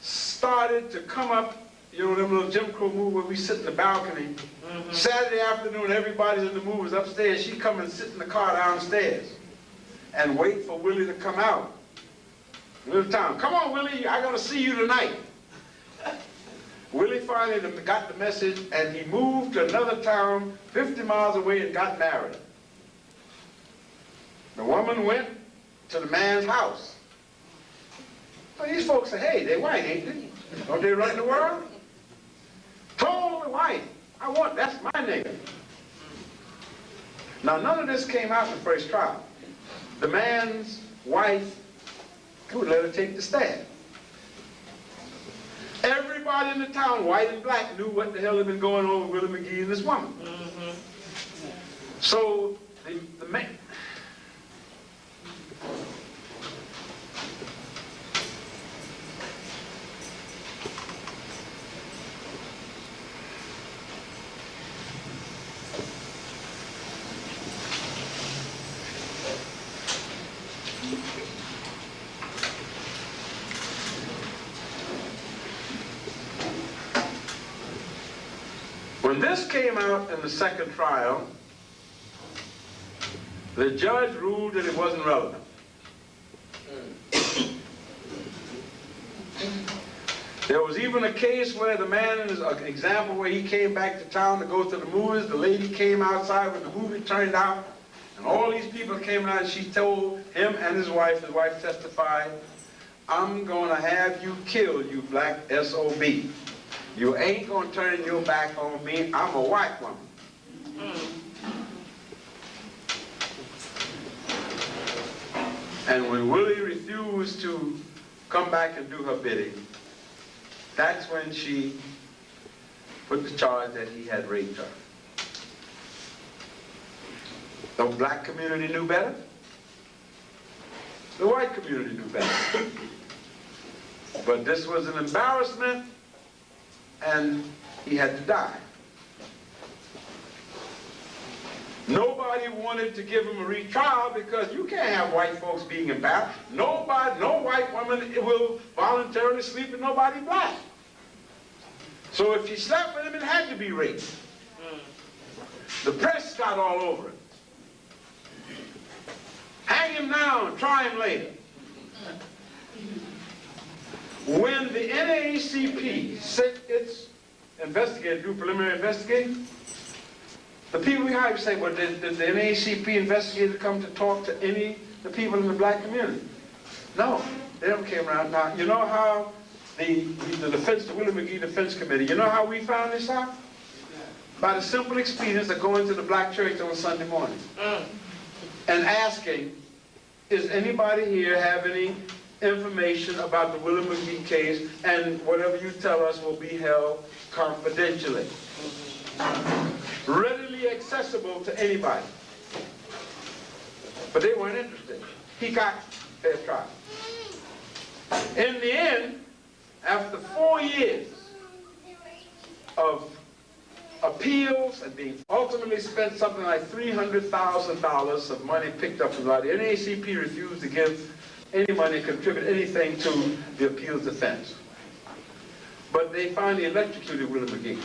started to come up, you know, them little Jim Crow movie where we sit in the balcony. Saturday afternoon, everybody's in the movies upstairs. She'd come and sit in the car downstairs and wait for Willie to come out. Little town, come on, Willie, I gotta see you tonight. Willie finally got the message, and he moved to another town 50 miles away and got married. The woman went to the man's house. So these folks say, hey, they white, ain't they? Don't they run the world? Totally white. That's my nigga. Now, none of this came out in the first trial. The man's wife would let her take the stand. Everybody in the town, white and black, knew what the hell had been going on with Willie McGee and this woman. So the man, when this came out in the second trial, the judge ruled that it wasn't relevant. There was even a case where the man, in an example where he came back to town to go to the movies, the lady came outside when the movie turned out, and all these people came out, and she told him and his wife testified, "I'm gonna have you killed, you black SOB. You ain't gonna turn your back on me. I'm a white woman." And when Willie refused to come back and do her bidding, that's when she put the charge that he had raped her. The black community knew better. The white community knew better. But this was an embarrassment, and he had to die. Nobody wanted to give him a retrial because you can't have white folks being embarrassed. Nobody, no white woman will voluntarily sleep with nobody black. So if she slept with him, it had to be rape. The press got all over it. Hang him now, try him later. When the NAACP sent its investigator to do preliminary investigating, the people we hired say, well, did the NAACP investigator come to talk to the people in the black community? No, they never came around. Now, you know how the Willie McGee Defense Committee, you know how we found this out? By the simple experience of going to the black church on Sunday morning and asking, does anybody here have any information about the Willie McGee case, and whatever you tell us will be held confidentially. Readily accessible to anybody. But they weren't interested. He got fair trial. In the end, after 4 years of appeals and being ultimately spent something like $300,000 of money picked up from the NAACP refused to give any money, contribute anything to the appeals defense. But they finally electrocuted Willie McGee.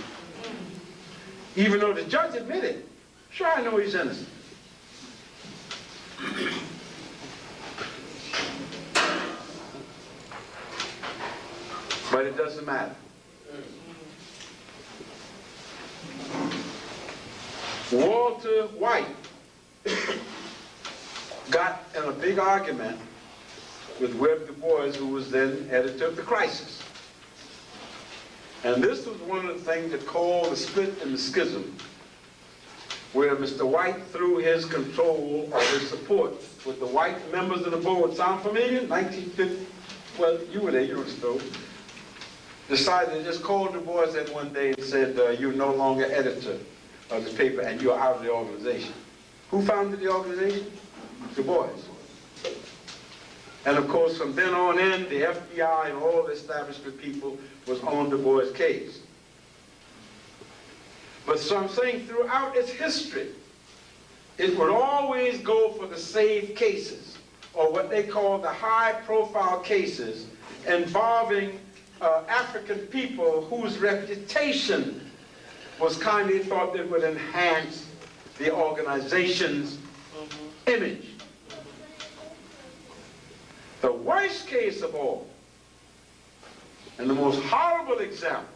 Even though the judge admitted, sure, I know he's innocent. But it doesn't matter. Walter White got in a big argument with Webb Du Bois, who was then editor of The Crisis. And this was one of the things that called the split and the schism, where Mr. White, through his control or his support with the white members of the board, sound familiar? 1950, well, you were there, you were still, decided to just call Du Bois in one day and said, you're no longer editor of this paper and you're out of the organization. Who founded the organization? Du Bois. And of course, from then on in, the FBI and all the establishment people was on Du Bois' case. But so I'm saying throughout its history, it would always go for the saved cases, or what they call the high-profile cases involving African people whose reputation was kindly thought that would enhance the organization's image. The worst case of all, and the most horrible example,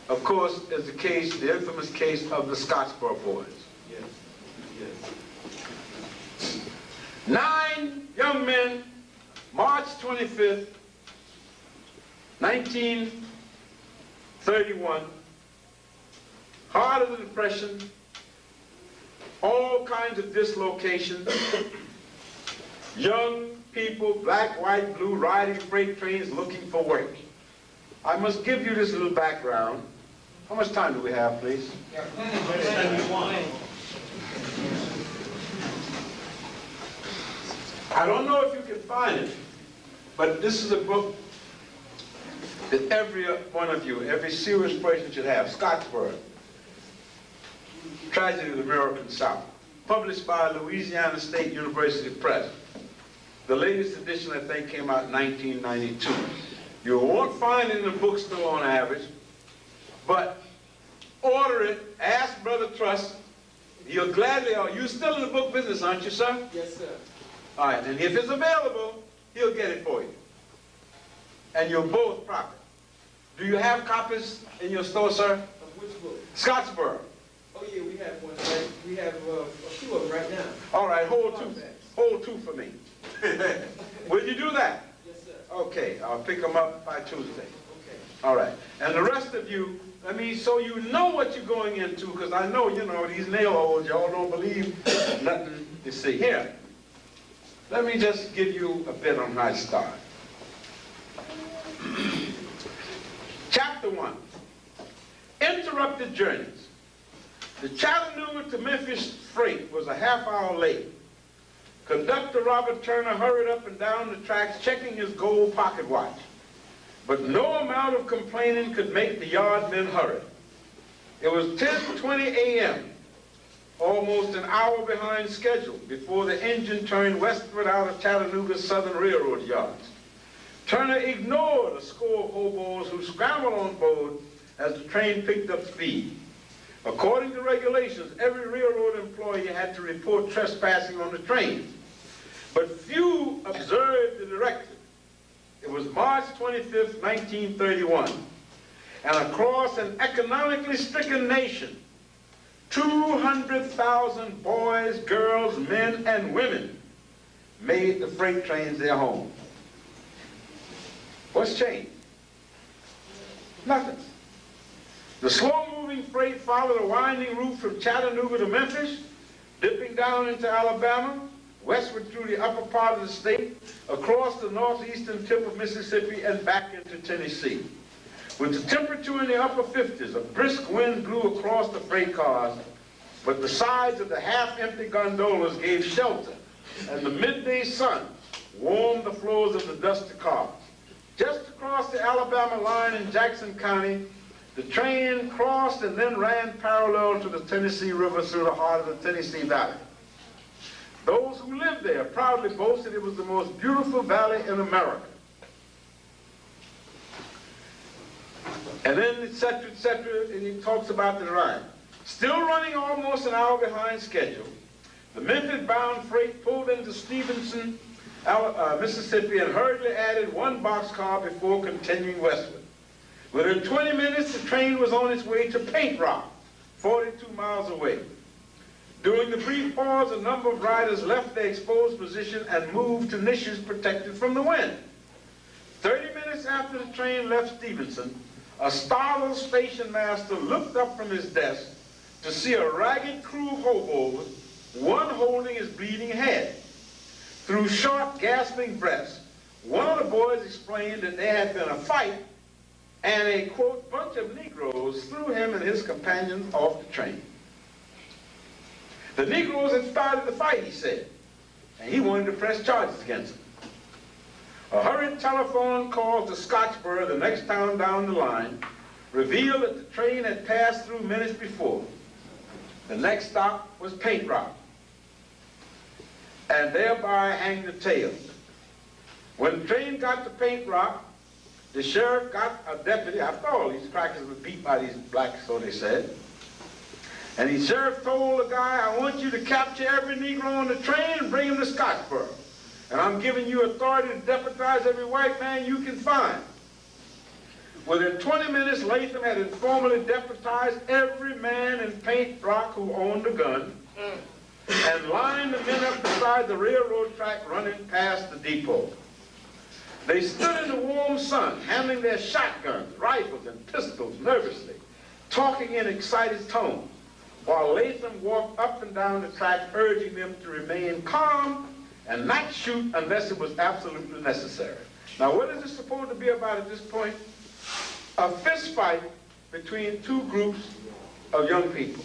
of course, is the case, the infamous case of the Scottsboro boys. Yes. Yes. 9 young men, March 25th, 1931, heart of the Depression, all kinds of dislocations, Young people, black, white, blue, riding freight trains looking for work. I must give you this little background. How much time do we have, please? Yeah, plenty. I don't know if you can find it, but this is a book that every one of you, every serious person should have. Scottsboro, Tragedy of the American South, published by Louisiana State University Press. The latest edition, I think, came out in 1992. You won't find it in the bookstore on average, but order it, ask Brother Trust. He'll gladly, you're still in the book business, aren't you, sir? Yes, sir. All right, and if it's available, he'll get it for you. And you'll both profit. Do you have copies in your store, sir? Of which book? Scottsboro. Oh yeah, we have one. Right? We have a few of them right now. All right, hold two for me. Will you do that? Yes, sir. Okay, I'll pick them up by Tuesday. Okay. All right, and the rest of you, so you know what you're going into, because I know, these nail holes, y'all don't believe nothing you see. Here, let me just give you a bit on how to start. Chapter 1, Interrupted Journeys. The Chattanooga to Memphis freight was a half-hour late. Conductor Robert Turner hurried up and down the tracks checking his gold pocket watch. But no amount of complaining could make the yardmen hurry. It was 10:20 a.m., almost an hour behind schedule, before the engine turned westward out of Chattanooga's Southern Railroad yards. Turner ignored a score of hobos who scrambled on board as the train picked up speed. According to regulations, every railroad employee had to report trespassing on the train. But few observed the directive. It was March 25th, 1931, and across an economically stricken nation, 200,000 boys, girls, men, and women made the freight trains their home. What's changed? Nothing. The slow-moving freight followed a winding route from Chattanooga to Memphis, dipping down into Alabama, westward through the upper part of the state, across the northeastern tip of Mississippi, and back into Tennessee. With the temperature in the upper 50s, a brisk wind blew across the freight cars, but the sides of the half-empty gondolas gave shelter, and the midday sun warmed the floors of the dusty cars. Just across the Alabama line in Jackson County, the train crossed and then ran parallel to the Tennessee River through the heart of the Tennessee Valley. Those who lived there proudly boasted it was the most beautiful valley in America. And then et cetera, and he talks about the ride. Still running almost an hour behind schedule, the Memphis-bound freight pulled into Stevenson, Mississippi, and hurriedly added one boxcar before continuing westward. Within 20 minutes, the train was on its way to Paint Rock, 42 miles away. During the brief pause, a number of riders left their exposed position and moved to niches protected from the wind. 30 minutes after the train left Stevenson, a startled station master looked up from his desk to see a ragged crew of hobos, one holding his bleeding head. Through short, gasping breaths, one of the boys explained that there had been a fight and a, quote, bunch of Negroes threw him and his companions off the train. The Negroes had started the fight, he said, and he wanted to press charges against them. A hurried telephone call to Scottsboro, the next town down the line, revealed that the train had passed through minutes before. The next stop was Paint Rock, and thereby hang the tail. When the train got to Paint Rock, the sheriff got a deputy. After all, these crackers were beat by these blacks, so they said. And the sheriff told the guy, I want you to capture every Negro on the train and bring him to Scottsboro. And I'm giving you authority to deputize every white man you can find. Within 20 minutes, Latham had informally deputized every man in Paint Rock who owned a gun and lined the men up beside the railroad track running past the depot. They stood in the warm sun, handling their shotguns, rifles, and pistols nervously, talking in excited tones, while Latham walked up and down the track, urging them to remain calm and not shoot unless it was absolutely necessary. Now, what is this supposed to be about at this point? A fist fight between two groups of young people.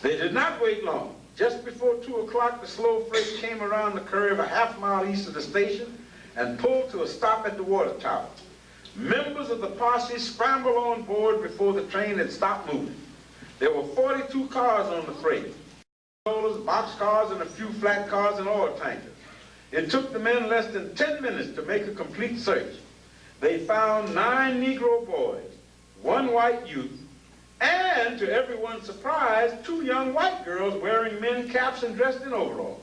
They did not wait long. Just before 2 o'clock, the slow freight came around the curve a half-mile east of the station and pulled to a stop at the water tower. Members of the posse scrambled on board before the train had stopped moving. There were 42 cars on the freight, boxcars, and a few flat cars and oil tankers. It took the men less than 10 minutes to make a complete search. They found 9 Negro boys, 1 white youth, and, to everyone's surprise, 2 young white girls wearing men caps and dressed in overalls.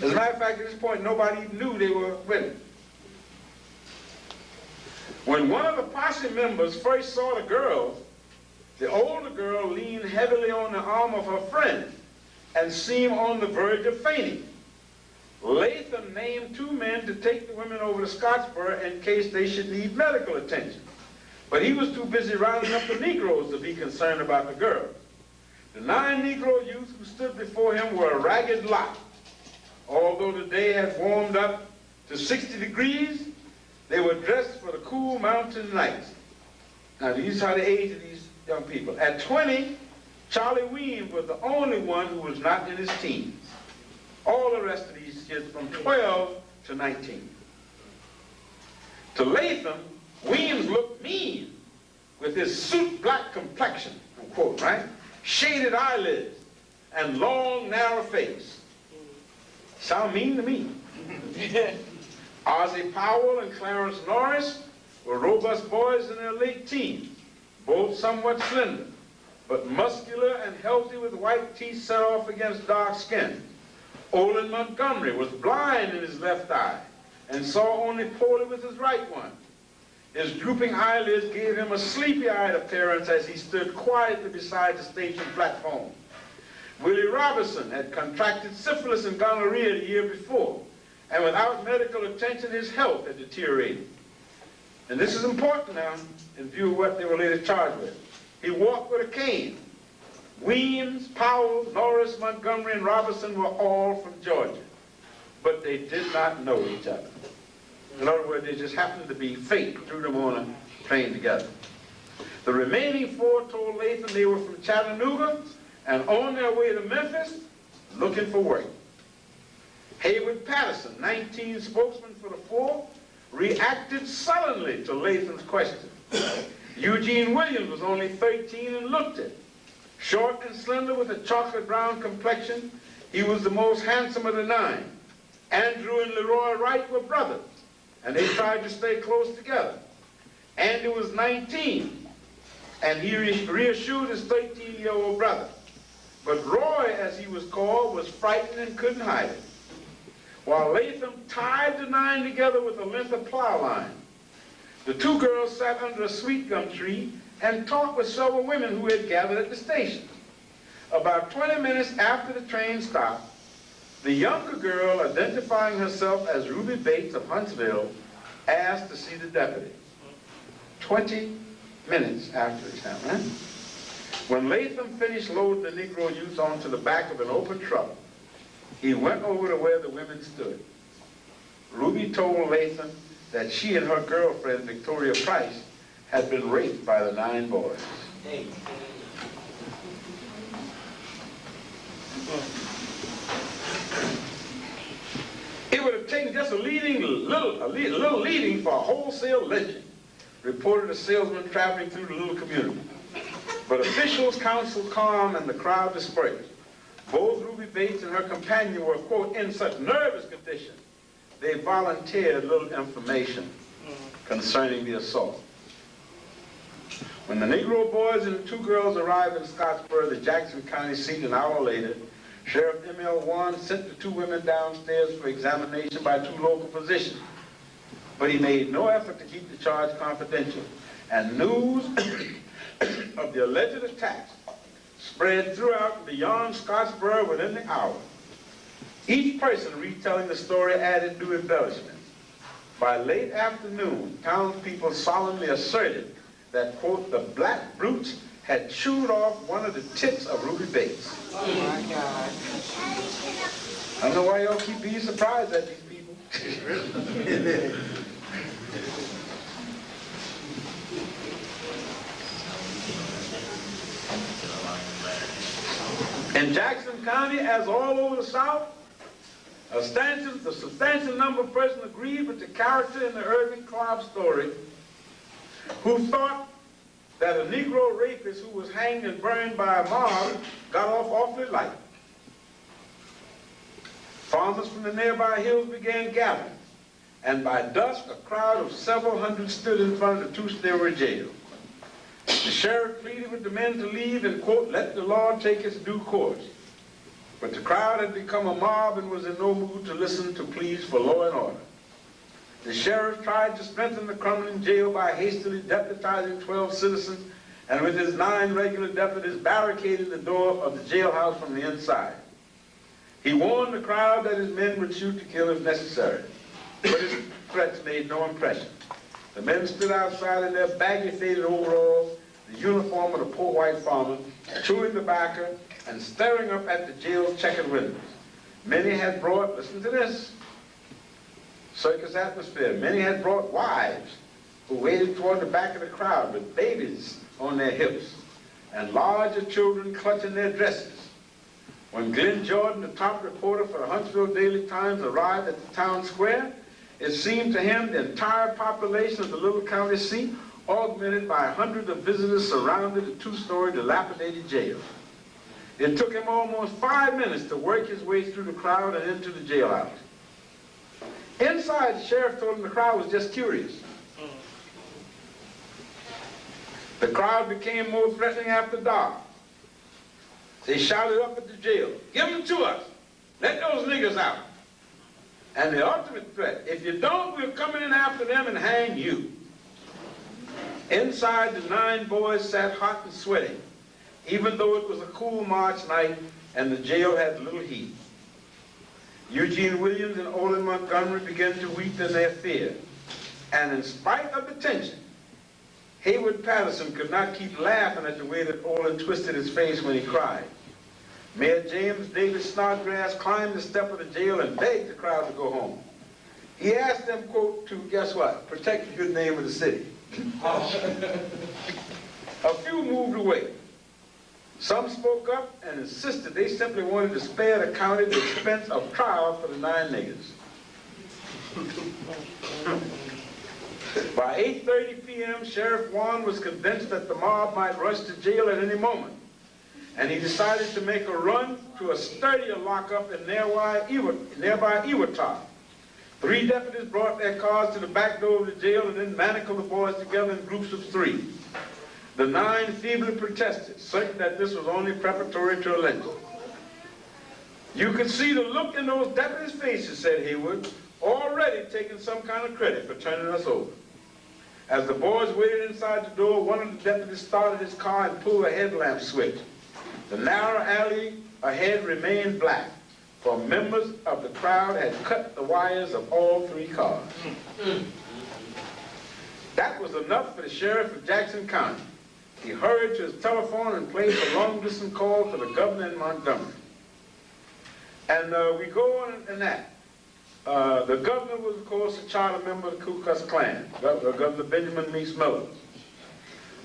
As a matter of fact, at this point, nobody even knew they were women. When one of the posse members first saw the girls, the older girl leaned heavily on the arm of her friend and seemed on the verge of fainting. Latham named 2 men to take the women over to Scottsboro in case they should need medical attention. But he was too busy rounding up the Negroes to be concerned about the girls. The 9 Negro youths who stood before him were a ragged lot. Although the day had warmed up to 60 degrees, they were dressed for the cool mountain nights. Now, these are the age of these young people. At 20, Charlie Weems was the only one who was not in his teens. All the rest of these kids from 12 to 19. To Latham, Weems looked mean with his soot black complexion, unquote, right? Shaded eyelids and long, narrow face. Sound mean to me. Ozzie Powell and Clarence Norris were robust boys in their late teens, both somewhat slender, but muscular and healthy with white teeth set off against dark skin. Olin Montgomery was blind in his left eye and saw only poorly with his right one. His drooping eyelids gave him a sleepy-eyed appearance as he stood quietly beside the station platform. Willie Robinson had contracted syphilis and gonorrhea the year before, and without medical attention, his health had deteriorated. And this is important now, in view of what they were later charged with. He walked with a cane. Weems, Powell, Norris, Montgomery, and Robinson were all from Georgia, but they did not know each other. In other words, they just happened to be fate threw them on a train together. The remaining 4 told Latham they were from Chattanooga and on their way to Memphis looking for work. Hayward Patterson, 19 spokesman for the 4, reacted sullenly to Latham's question. Eugene Williams was only 13 and looked it. Short and slender with a chocolate brown complexion, he was the most handsome of the 9. Andrew and Leroy Wright were brothers, and they tried to stay close together. Andy was 19, and he reassured his 13-year-old brother. But Roy, as he was called, was frightened and couldn't hide it. While Latham tied the 9 together with a length of plow line, the 2 girls sat under a sweet gum tree and talked with several women who had gathered at the station. About 20 minutes after the train stopped, the younger girl, identifying herself as Ruby Bates of Huntsville, asked to see the deputy. 20 minutes after the time, huh? When Latham finished loading the Negro youths onto the back of an open truck, he went over to where the women stood. Ruby told Latham that she and her girlfriend, Victoria Price, had been raped by the 9 boys. Hey. It would have taken just a little leading for a wholesale lynching, reported a salesman traveling through the little community. But officials counseled calm and the crowd dispersed. Both Ruby Bates and her companion were, quote, in such nervous condition, they volunteered little information concerning the assault. When the Negro boys and the 2 girls arrived in Scottsboro, the Jackson County seat, an hour later, Sheriff M.L. Warren sent the 2 women downstairs for examination by 2 local physicians. But he made no effort to keep the charge confidential, and news of the alleged attacks spread throughout and beyond Scottsboro within the hour. Each person retelling the story added new embellishments. By late afternoon, townspeople solemnly asserted that, quote, the black brutes had chewed off one of the tits of Ruby Bates. Oh my God. I don't know why y'all keep being surprised at these people. In Jackson County, as all over the South, a substantial number of persons agreed with the character in the Irving Clark story who thought that a Negro rapist who was hanged and burned by a mob got off awfully light. Farmers from the nearby hills began gathering, and by dusk a crowd of several hundred stood in front of the two-story jail. The sheriff pleaded with the men to leave and, quote, let the law take its due course. But the crowd had become a mob and was in no mood to listen to pleas for law and order. The sheriff tried to strengthen the crumbling jail by hastily deputizing 12 citizens and with his 9 regular deputies barricaded the door of the jailhouse from the inside. He warned the crowd that his men would shoot to kill if necessary, but his threats made no impression. The men stood outside in their baggy faded overalls, the uniform of the poor white farmer, chewing tobacco and staring up at the jail's checkered windows. Many had brought, listen to this, circus atmosphere, many had brought wives who waited toward the back of the crowd with babies on their hips and larger children clutching their dresses. When Glenn Jordan, the top reporter for the Huntsville Daily Times, arrived at the town square, it seemed to him the entire population of the little county seat, augmented by hundreds of visitors, surrounded the 2-story dilapidated jail. It took him almost 5 minutes to work his way through the crowd and into the jailhouse. Inside, the sheriff told him the crowd was just curious. The crowd became more threatening after dark. They shouted up at the jail, give them to us, let those niggers out. And the ultimate threat, if you don't, we're coming in after them and hang you. Inside, the 9 boys sat hot and sweating, even though it was a cool March night and the jail had little heat. Eugene Williams and Olin Montgomery began to weep in their fear. And in spite of the tension, Hayward Patterson could not keep laughing at the way that Olin twisted his face when he cried. Mayor James David Snodgrass climbed the step of the jail and begged the crowd to go home. He asked them, quote, to, guess what, protect the good name of the city. A few moved away. Some spoke up and insisted they simply wanted to spare the county the expense of trial for the 9 niggers. By 8:30 p.m., Sheriff Warren was convinced that the mob might rush to jail at any moment, and he decided to make a run to a sturdier lockup in nearby Iwatop. 3 deputies brought their cars to the back door of the jail and then manacled the boys together in groups of 3. The 9 feebly protested, certain that this was only preparatory to a lynching. You could see the look in those deputies' faces, said Hayward, already taking some kind of credit for turning us over. As the boys waited inside the door, one of the deputies started his car and pulled a headlamp switch. The narrow alley ahead remained black, for members of the crowd had cut the wires of all 3 cars. That was enough for the sheriff of Jackson County. He hurried to his telephone and placed a long-distance call to the governor in Montgomery. And we go on in that. The governor was, of course, a charter member of the Ku Klux Klan, Governor Benjamin Meeks Miller.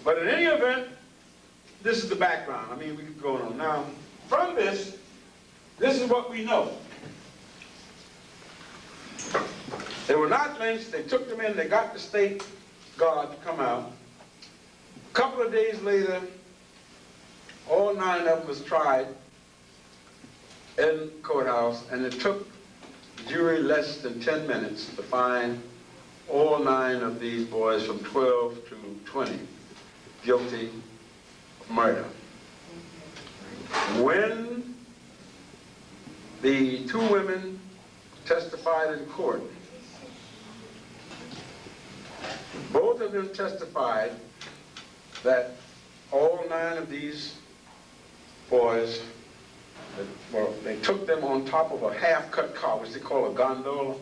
But in any event, this is the background. I mean, we could go on. Now, from this is what we know. They were not lynched. They took them in. They got the state guard to come out. A couple of days later, all 9 of them was tried in courthouse, and it took the jury less than 10 minutes to find all 9 of these boys from 12 to 20 guilty of murder. When the 2 women testified in court, both of them testified that all 9 of these boys, well, they took them on top of a half-cut car, which they call a gondola,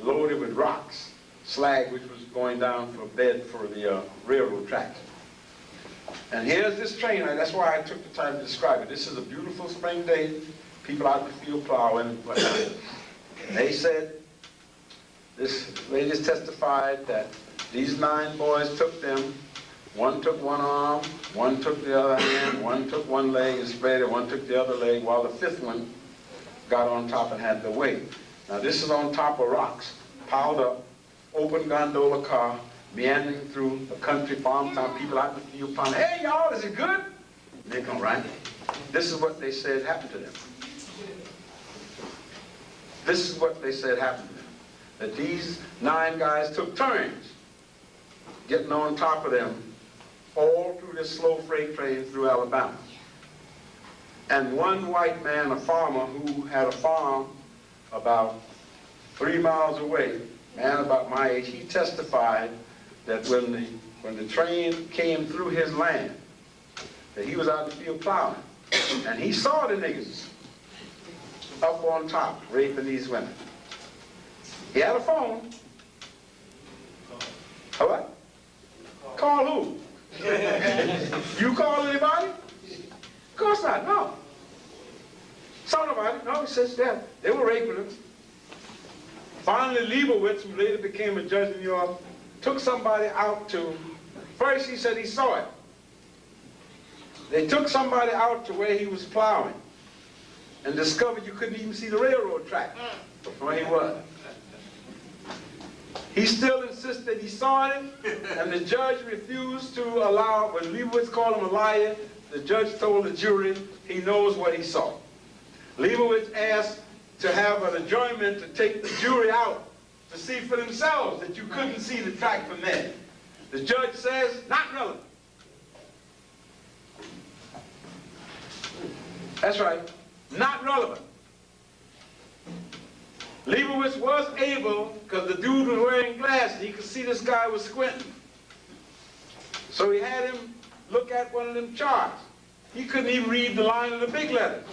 loaded with rocks, slag, which was going down for bed for the railroad tracks. And here's this train, that's why I took the time to describe it. This is a beautiful spring day, people out in the field plowing and whatnot. And they said, this lady testified that these 9 boys took them. One took one arm, one took the other hand, one took one leg and spread it, one took the other leg, while the 5th one got on top and had the weight. Now this is on top of rocks, piled up, open gondola car, meandering through a country farm town, people out in the field pond. Hey y'all, is it good? And they come right. This is what they said happened to them. This is what they said happened to them. That these 9 guys took turns getting on top of them all through this slow freight train through Alabama. And one white man, a farmer who had a farm about 3 miles away, man about my age, he testified that when the train came through his land, that he was out in the field plowing, and he saw the niggas up on top raping these women. He had a phone. A what? Call who? You call anybody? Of course not, no. Saw nobody, no, he says, yeah, they were raping them. Finally, Leibowitz, who later became a judge in New York, took somebody out to, first he said he saw it. They took somebody out to where he was plowing and discovered you couldn't even see the railroad track from where he was. He still insisted he saw it, and the judge refused to allow, when Leibowitz called him a liar, the judge told the jury he knows what he saw. Leibowitz asked to have an adjournment to take the jury out to see for themselves that you couldn't see the track from there. The judge says, not relevant. That's right, not relevant. Leibowitz was able, because the dude was wearing glasses, he could see this guy was squinting. So he had him look at one of them charts. He couldn't even read the line of the big letters.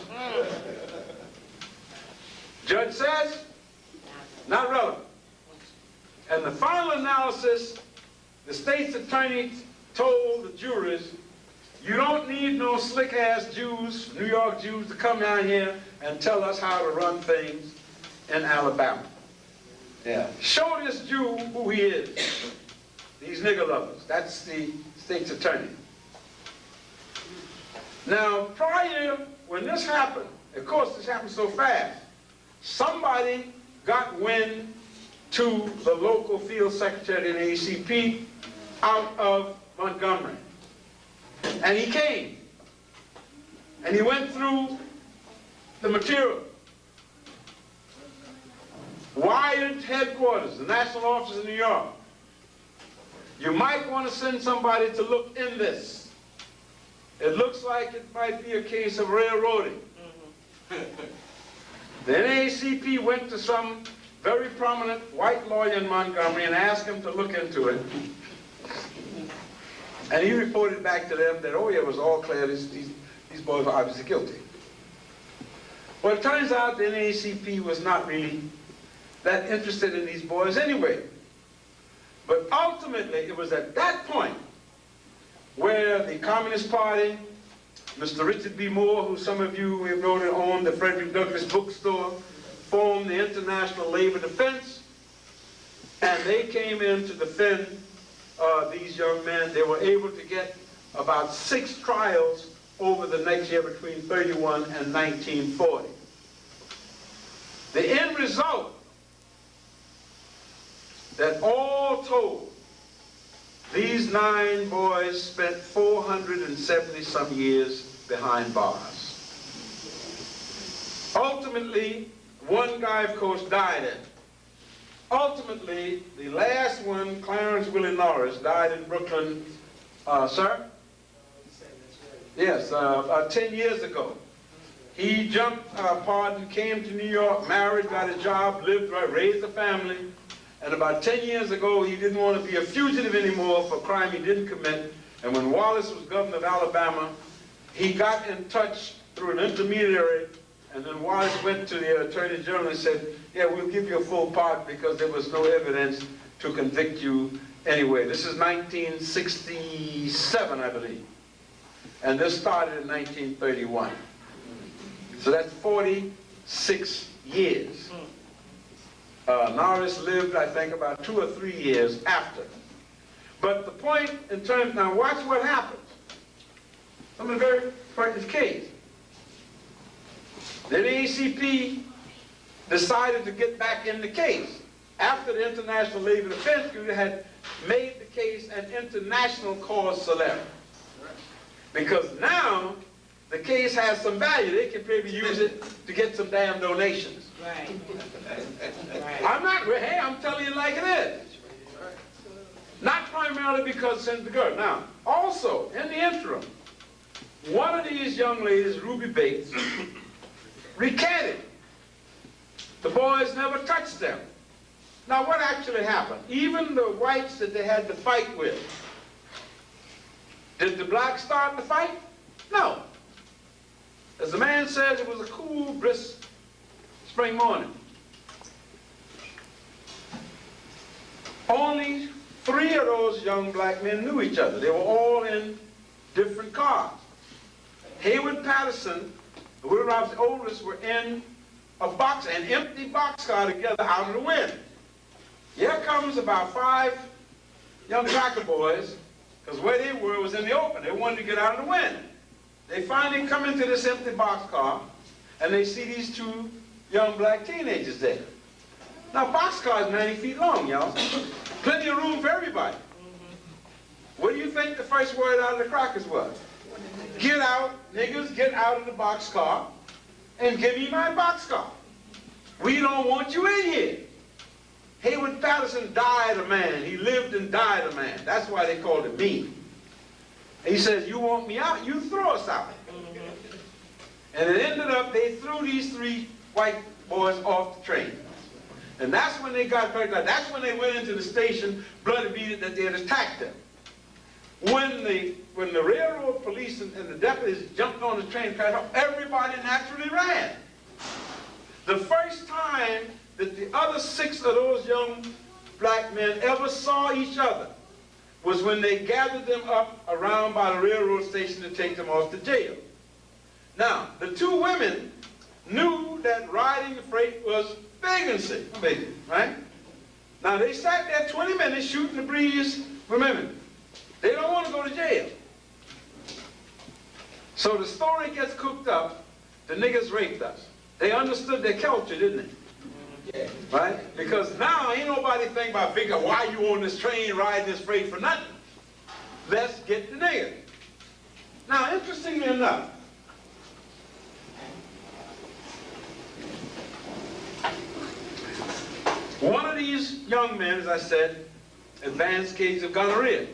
Judge says, not relevant. And the final analysis, the state's attorney told the jurors, you don't need no slick-ass Jews, New York Jews, to come down here and tell us how to run things in Alabama. Yeah. Show this Jew who he is. These nigger lovers. That's the state's attorney. Now, prior, when this happened, of course this happened so fast, somebody got wind to the local field secretary in the ACP out of Montgomery. And he came. And he went through the material. Wired headquarters, the national office in New York. You might want to send somebody to look in this. It looks like it might be a case of railroading. The NAACP went to some very prominent white lawyer in Montgomery and asked him to look into it. And he reported back to them that, oh yeah, it was all clear, these boys were obviously guilty. Well, it turns out the NAACP was not really that interested in these boys anyway. But ultimately, it was at that point where the Communist Party, Mr. Richard B. Moore, who some of you have known owned the Frederick Douglass bookstore, formed the International Labor Defense, and they came in to defend these young men. They were able to get about 6 trials over the next year between 31 and 1940. The end result, that all told, these 9 boys spent 470 some years behind bars. Ultimately, one guy, of course, died in. Ultimately, the last one, Clarence Willie Norris, died in Brooklyn, sir? Yes, 10 years ago. He jumped, came to New York, married, got a job, lived right, raised a family, and about 10 years ago, he didn't want to be a fugitive anymore for a crime he didn't commit. And when Wallace was governor of Alabama, he got in touch through an intermediary, and then Wallace went to the Attorney General and said, yeah, we'll give you a full pardon because there was no evidence to convict you anyway. This is 1967, I believe. And this started in 1931. So that's 46 years. Norris lived, I think, about 2 or 3 years after. But the point in terms, now watch what happens. Some of the very pertinent case. Then the ACP decided to get back in the case. After the International Labor Defense Group had made the case an international cause célèbre. Because now, the case has some value. They can maybe use it to get some damn donations. Right. I'm not, hey, I'm telling you like it is. Not primarily because it's the girl. Now, also, in the interim, one of these young ladies, Ruby Bates, recanted. The boys never touched them. Now, what actually happened? Even the whites that they had to fight with, did the blacks start the fight? No. As the man said, it was a cool, brisk spring morning. Only 3 of those young black men knew each other. They were all in different cars. Hayward Patterson and Will Roberts, the oldest, were in an empty boxcar together out of the wind. Here comes about 5 young cracker boys, because where they were was in the open. They wanted to get out of the wind. They finally come into this empty boxcar, and they see these 2 young black teenagers there. Now, boxcar is 90 feet long, y'all. Plenty of room for everybody. What do you think the first word out of the crackers was? Get out, niggas, get out of the boxcar, and give me my boxcar. We don't want you in here. Hayward Patterson died a man. He lived and died a man. That's why they called it mean. He says, you want me out, you throw us out. And it ended up, they threw these 3 white boys off the train. And that's when they got hurt. That's when they went into the station, bloody beat that they had attacked them. When the railroad police and the deputies jumped on the train, everybody naturally ran. The first time that the other 6 of those young black men ever saw each other was when they gathered them up around by the railroad station to take them off to jail. Now, the 2 women knew that riding the freight was vagrancy, right? Now, they sat there 20 minutes shooting the breeze with women. They don't want to go to jail. So the story gets cooked up, the niggas raped us. They understood their culture, didn't they? Yeah. Right? Because now ain't nobody think about figuring why you on this train riding this freight for nothing. Let's get the niggas. Now, interestingly enough, one of these young men, as I said, advanced cases of gonorrhea.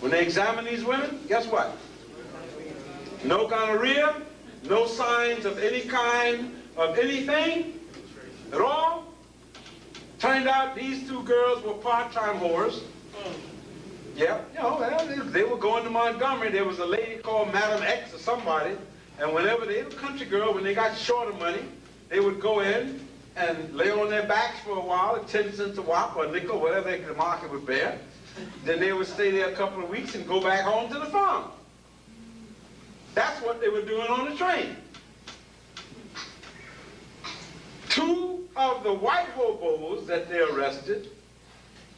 When they examine these women, guess what? No gonorrhea, no signs of any kind of anything at all. Turned out these 2 girls were part-time whores. Yeah, you know, they were going to Montgomery. There was a lady called Madam X or somebody, and whenever they were a country girl, when they got short of money, they would go in and lay on their backs for a while at 10 cents a whop or a nickel, whatever the market would bear. Then they would stay there a couple of weeks and go back home to the farm. That's what they were doing on the train. 2 of the white hobos that they arrested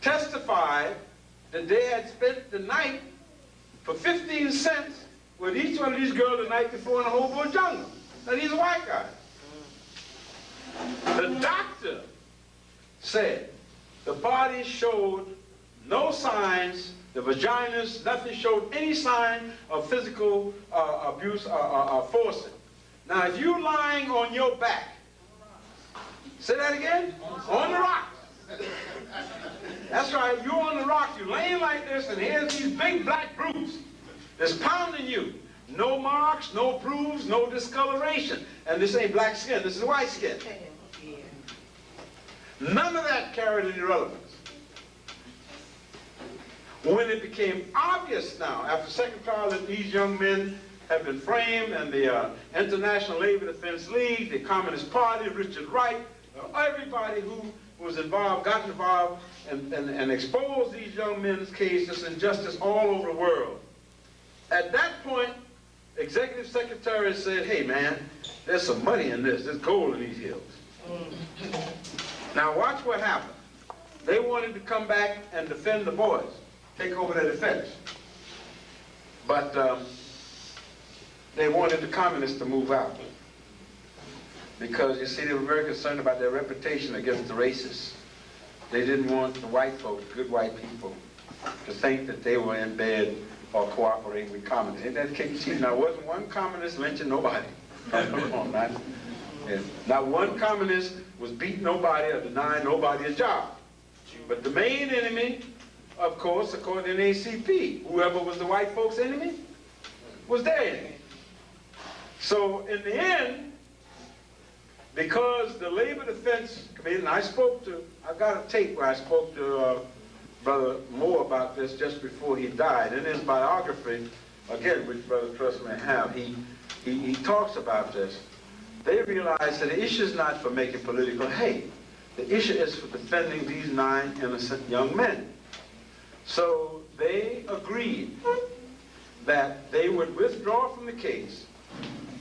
testified that they had spent the night for 15 cents with each one of these girls the night before in the hobo jungle. Now, these are white guys. The doctor said the body showed no signs, the vaginas, nothing showed any sign of physical abuse or forcing. Now, if you're lying on your back, say that again? On the rock. That's right, you're on the rock, you're laying like this, and here's these big black brutes that's pounding you. No marks, no bruise, no discoloration. And this ain't black skin, this is white skin. None of that carried any relevance. When it became obvious now, after the second trial, that these young men have been framed, and the International Labor Defense League, the Communist Party, Richard Wright, everybody who was involved, got involved, and exposed these young men's cases and injustice all over the world. At that point, executive secretary said, hey man, there's some money in this, there's gold in these hills. Now watch what happened. They wanted to come back and defend the boys, take over their defense. But they wanted the communists to move out. Because you see, they were very concerned about their reputation against the racists. They didn't want the white folks, good white people, to think that they were in bed or cooperating with communists. Ain't that case? Now, wasn't one communist lynching nobody. Not one communist was beating nobody or denying nobody a job. But the main enemy, of course, according to the ACP, whoever was the white folks' enemy, was their enemy. So in the end, because the Labor Defense Committee, and I've got a tape where I spoke to Brother Moore about this just before he died. In his biography, again, which Brother Truss may have, he talks about this. They realized that the issue is not for making political hate. The issue is for defending these 9 innocent young men. So they agreed that they would withdraw from the case,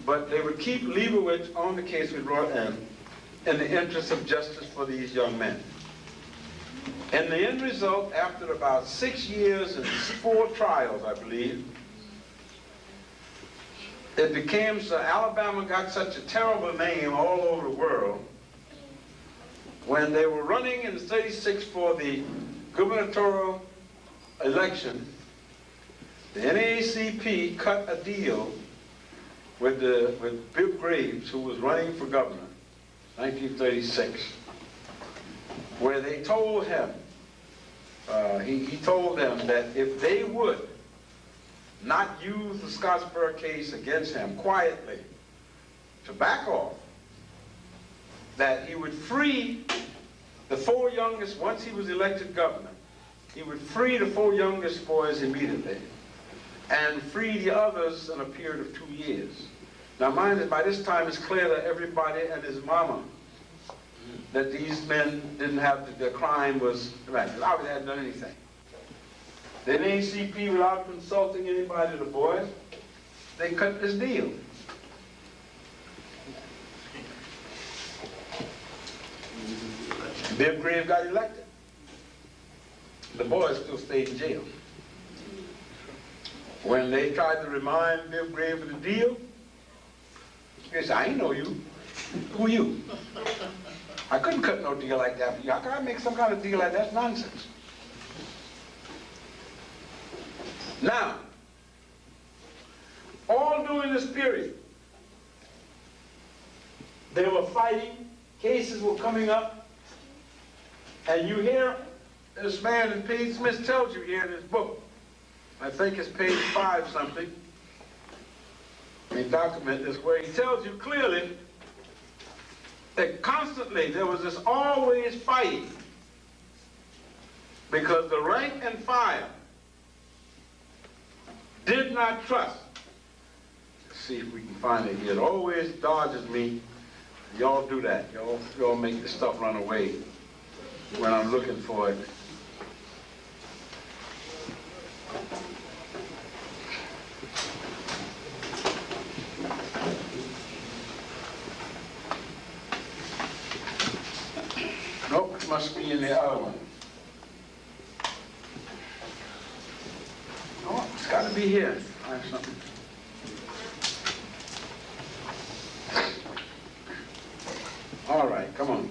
but they would keep Leibowitz on the case we brought in the interest of justice for these young men. And the end result, after about 6 years and 4 trials, I believe, it became so Alabama got such a terrible name all over the world. When they were running in '36 for the gubernatorial election, the NAACP cut a deal with Bill Graves, who was running for governor, 1936, where they told him, he told them that if they would not use the Scottsboro case against him quietly, to back off, that he would free the 4 youngest, once he was elected governor, he would free the 4 youngest boys immediately and free the others in a period of 2 years. Now mind you, by this time it's clear to everybody and his mama that these men didn't have, their crime was, right, they obviously hadn't done anything. The NAACP, without consulting anybody, the boys, they cut this deal. Bill Graves got elected. The boys still stayed in jail. When they tried to remind Bill Graves of the deal, he said, I ain't know you. Who are you? I couldn't cut no deal like that for you. How can I make some kind of deal like that? That's nonsense. Now, all during this period, they were fighting, cases were coming up, and you hear this man, and Pete Smith tells you here in his book, I think it's page 5 something, he documents this, where he tells you clearly that constantly there was this always fighting, because the rank and file did not trust. Let's see if we can find it here. It always dodges me. Y'all do that. Y'all make this stuff run away when I'm looking for it. Nope, it must be in the other one. Oh, it's got to be here. I have something. All right, come on.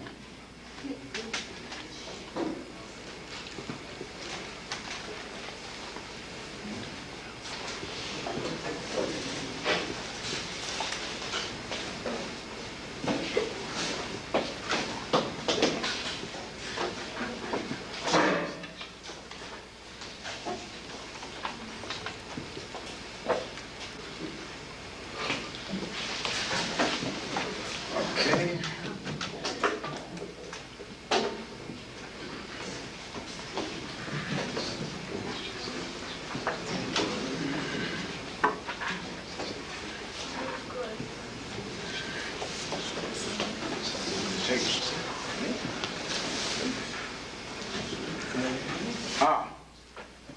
Ah,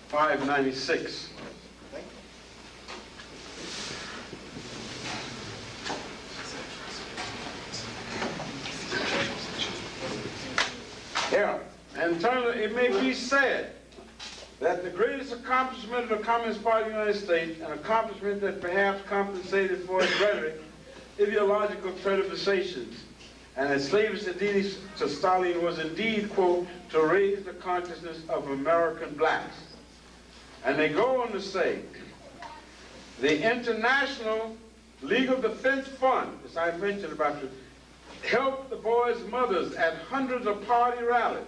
596. Yeah, and it may be said that the greatest accomplishment of the Communist Party of the United States, an accomplishment that perhaps compensated for its rhetoric, ideological perturbations, and its slavishly deeds to Stalin was indeed, quote, to raise the consciousness of American blacks. And they go on to say, the International Legal Defense Fund, as I mentioned about you, helped the boys' mothers at hundreds of party rallies,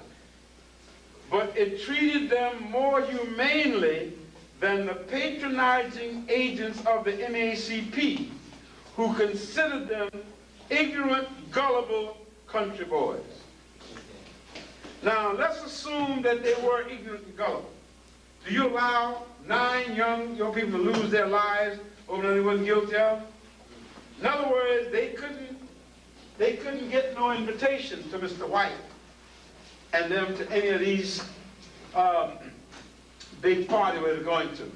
but it treated them more humanely than the patronizing agents of the NAACP, who considered them ignorant, gullible country boys. Now, let's assume that they were ignorant and gullible. Do you allow 9 young people to lose their lives over that they wasn't guilty of? In other words, they couldn't get no invitation to Mr. White and them to any of these big parties we were going to.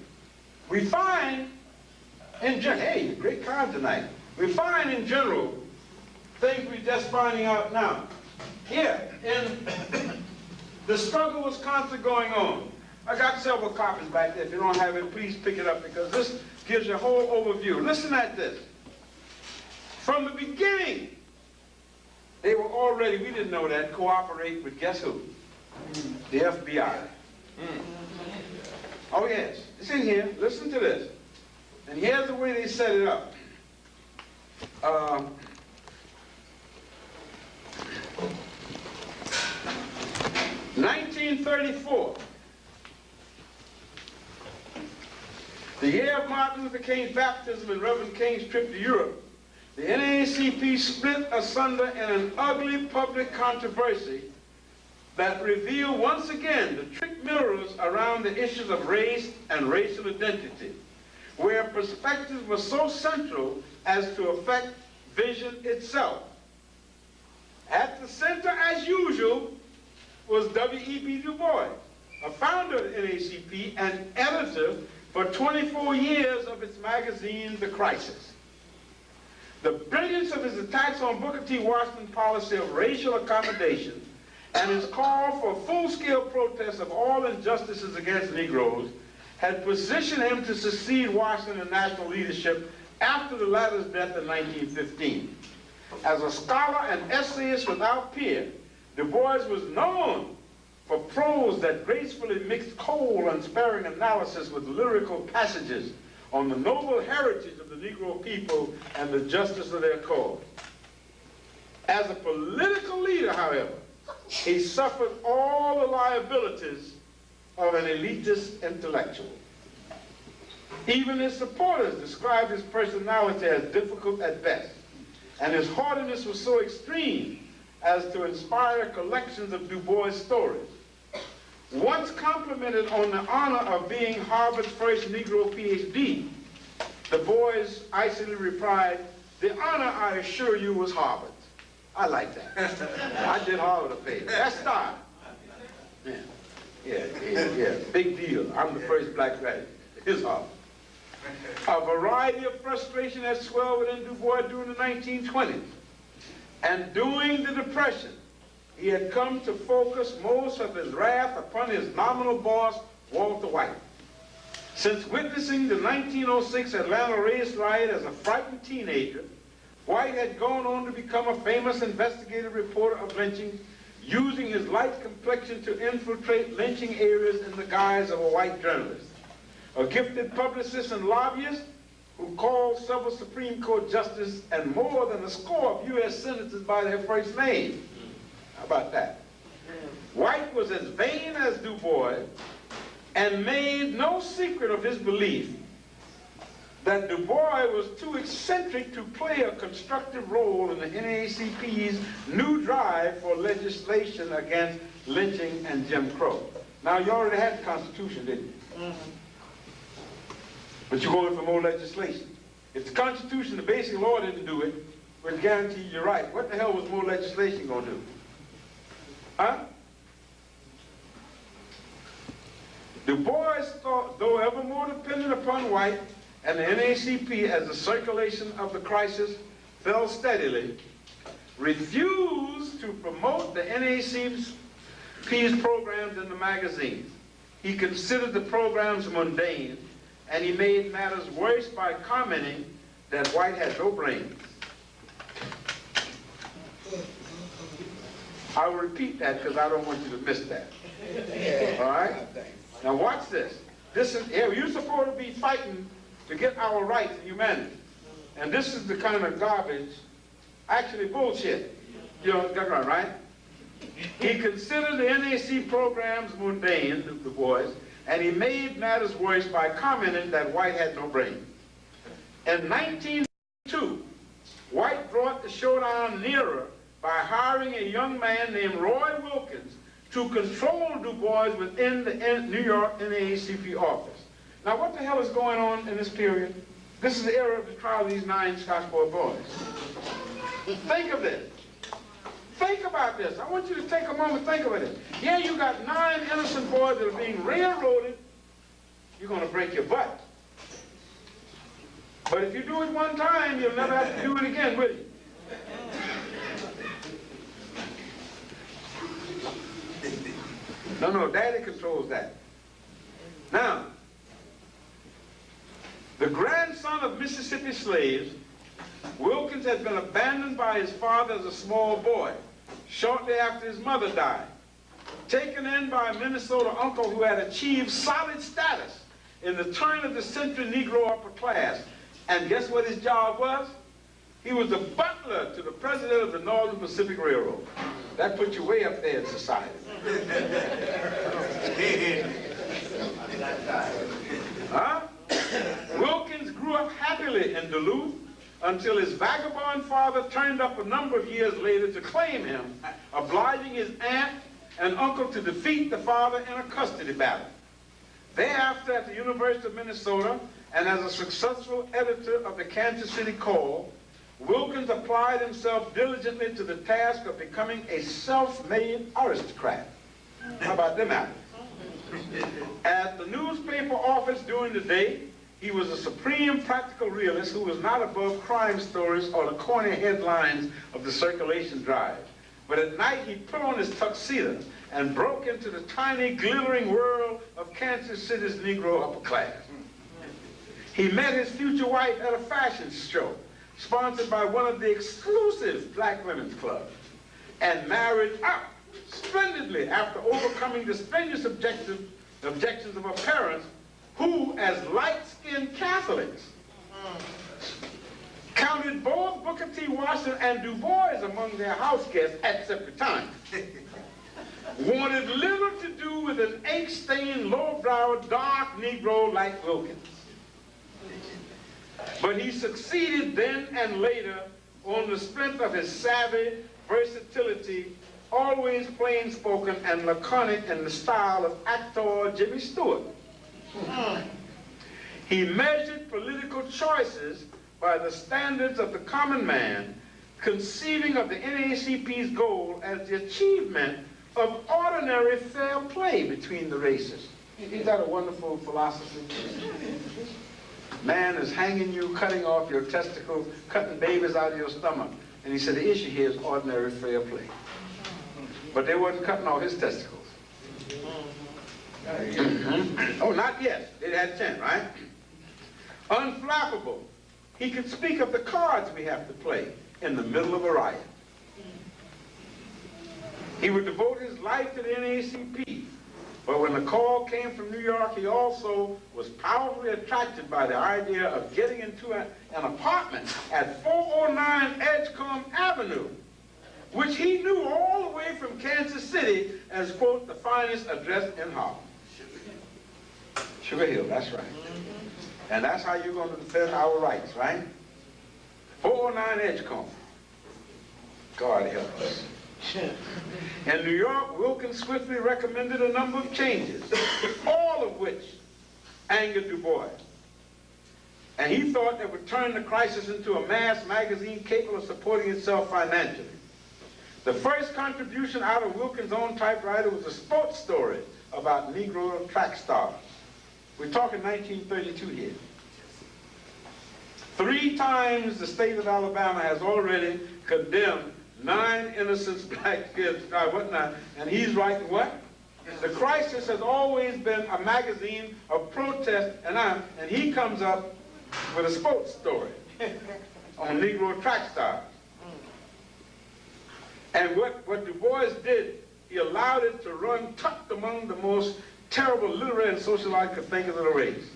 We find, in general, hey, great crowd tonight. We find in general things we're just finding out now. Here, the struggle was constantly going on. I got several copies back there. If you don't have it, please pick it up, because this gives you a whole overview. Listen at this. From the beginning, they were already, we didn't know that, cooperate with guess who? The FBI. Oh yes, it's in here. Listen to this. And here's the way they set it up. 1934, the year of Martin Luther King's baptism and Reverend King's trip to Europe, the NAACP split asunder in an ugly public controversy that revealed once again the trick mirrors around the issues of race and racial identity, where perspectives were so central as to affect vision itself. At the center, as usual, was W.E.B. Du Bois, a founder of the NAACP and editor for 24 years of its magazine, The Crisis. The brilliance of his attacks on Booker T. Washington's policy of racial accommodation and his call for full-scale protests of all injustices against Negroes had positioned him to succeed Washington in national leadership after the latter's death in 1915. As a scholar and essayist without peer, Du Bois was known for prose that gracefully mixed cold, unsparing analysis with lyrical passages on the noble heritage of the Negro people and the justice of their cause. As a political leader, however, he suffered all the liabilities of an elitist intellectual. Even his supporters described his personality as difficult at best, and his haughtiness was so extreme as to inspire collections of Du Bois stories. Once complimented on the honor of being Harvard's first Negro PhD, Du Bois icily replied, "The honor, I assure you, was Harvard's." I like that. I did Harvard a favor. That's style. Yeah, big deal. I'm the first black graduate. Here's Harvard. A variety of frustration had swelled within Du Bois during the 1920s. And during the Depression, he had come to focus most of his wrath upon his nominal boss, Walter White. Since witnessing the 1906 Atlanta race riot as a frightened teenager, White had gone on to become a famous investigative reporter of lynching, using his light complexion to infiltrate lynching areas in the guise of a white journalist. A gifted publicist and lobbyist who called several Supreme Court justices and more than a score of U.S. senators by their first name. How about that? White was as vain as Du Bois and made no secret of his belief that Du Bois was too eccentric to play a constructive role in the NAACP's new drive for legislation against lynching and Jim Crow. Now, you already had the Constitution, didn't you? Mm-hmm. But you're going for more legislation. If the Constitution, the basic law, didn't do it, would guarantee you're right. What the hell was more legislation going to do? Huh? Du Bois thought, though ever more dependent upon White and the NAACP as the circulation of the crisis fell steadily, refused to promote the NAACP's programs in the magazine. He considered the programs mundane, and he made matters worse by commenting that white had no brains. I will repeat that because I don't want you to miss that. All right? Now watch this. This is, you're supposed to be fighting to get our rights in humanity. And this is the kind of garbage, actually bullshit. You know, right? He considered the NAC programs mundane, the boys, and he made matters worse by commenting that white had no brain. In 1902, White brought the showdown nearer by hiring a young man named Roy Wilkins to control Du Bois within the New York NAACP office. Now what the hell is going on in this period? This is the era of the trial of these 9 Scotchboro boys. Think of this. Think about this. I want you to take a moment, think about it. Yeah, you got 9 innocent boys that are being railroaded. You're going to break your butt. But if you do it one time, you'll never have to do it again, will you? No, Daddy controls that. Now, the grandson of Mississippi slaves, Wilkins had been abandoned by his father as a small boy, shortly after his mother died. Taken in by a Minnesota uncle who had achieved solid status in the turn of the century Negro upper class. And guess what his job was? He was the butler to the president of the Northern Pacific Railroad. That puts you way up there in society. Huh? Wilkins grew up happily in Duluth until his vagabond father turned up a number of years later to claim him, obliging his aunt and uncle to defeat the father in a custody battle. Thereafter, at the University of Minnesota, and as a successful editor of the Kansas City Call, Wilkins applied himself diligently to the task of becoming a self-made aristocrat. How about them apples? At the newspaper office during the day, he was a supreme practical realist who was not above crime stories or the corny headlines of the circulation drive. But at night, he put on his tuxedo and broke into the tiny, glittering world of Kansas City's Negro upper class. He met his future wife at a fashion show sponsored by one of the exclusive black women's clubs, and married up splendidly after overcoming the strenuous objections of her parents, who, as light-skinned Catholics, counted both Booker T. Washington and Du Bois among their house guests at separate times. Wanted little to do with an ink-stained, low-browed, dark Negro like Wilkins. But he succeeded then and later on the strength of his savvy, versatility, always plain-spoken and laconic in the style of actor Jimmy Stewart. He measured political choices by the standards of the common man, conceiving of the NAACP's goal as the achievement of ordinary fair play between the races. Isn't that a wonderful philosophy? Man is hanging you, cutting off your testicles, cutting babies out of your stomach. And he said the issue here is ordinary fair play. But they wasn't cutting off his testicles. Oh, not yet. They had 10, right? Unflappable. He could speak of the cards we have to play in the middle of a riot. He would devote his life to the NAACP. But when the call came from New York, he also was powerfully attracted by the idea of getting into an apartment at 409 Edgecombe Avenue, which he knew all the way from Kansas City as, quote, the finest address in Harlem. Sugar Hill, that's right. And that's how you're going to defend our rights, right? 409 Edgecombe. God help us. In New York, Wilkins swiftly recommended a number of changes, all of which angered Du Bois. And he thought that would turn the crisis into a mass magazine capable of supporting itself financially. The first contribution out of Wilkins' own typewriter was a sports story about Negro track stars. We're talking 1932 here. 3 times the state of Alabama has already condemned 9 innocent black kids died, whatnot, and he's writing what? The Crisis has always been a magazine of protest, and he comes up with a sports story on Negro track stars. And what Du Bois did, he allowed it to run tucked among the most terrible literary and sociological thinkers of the race.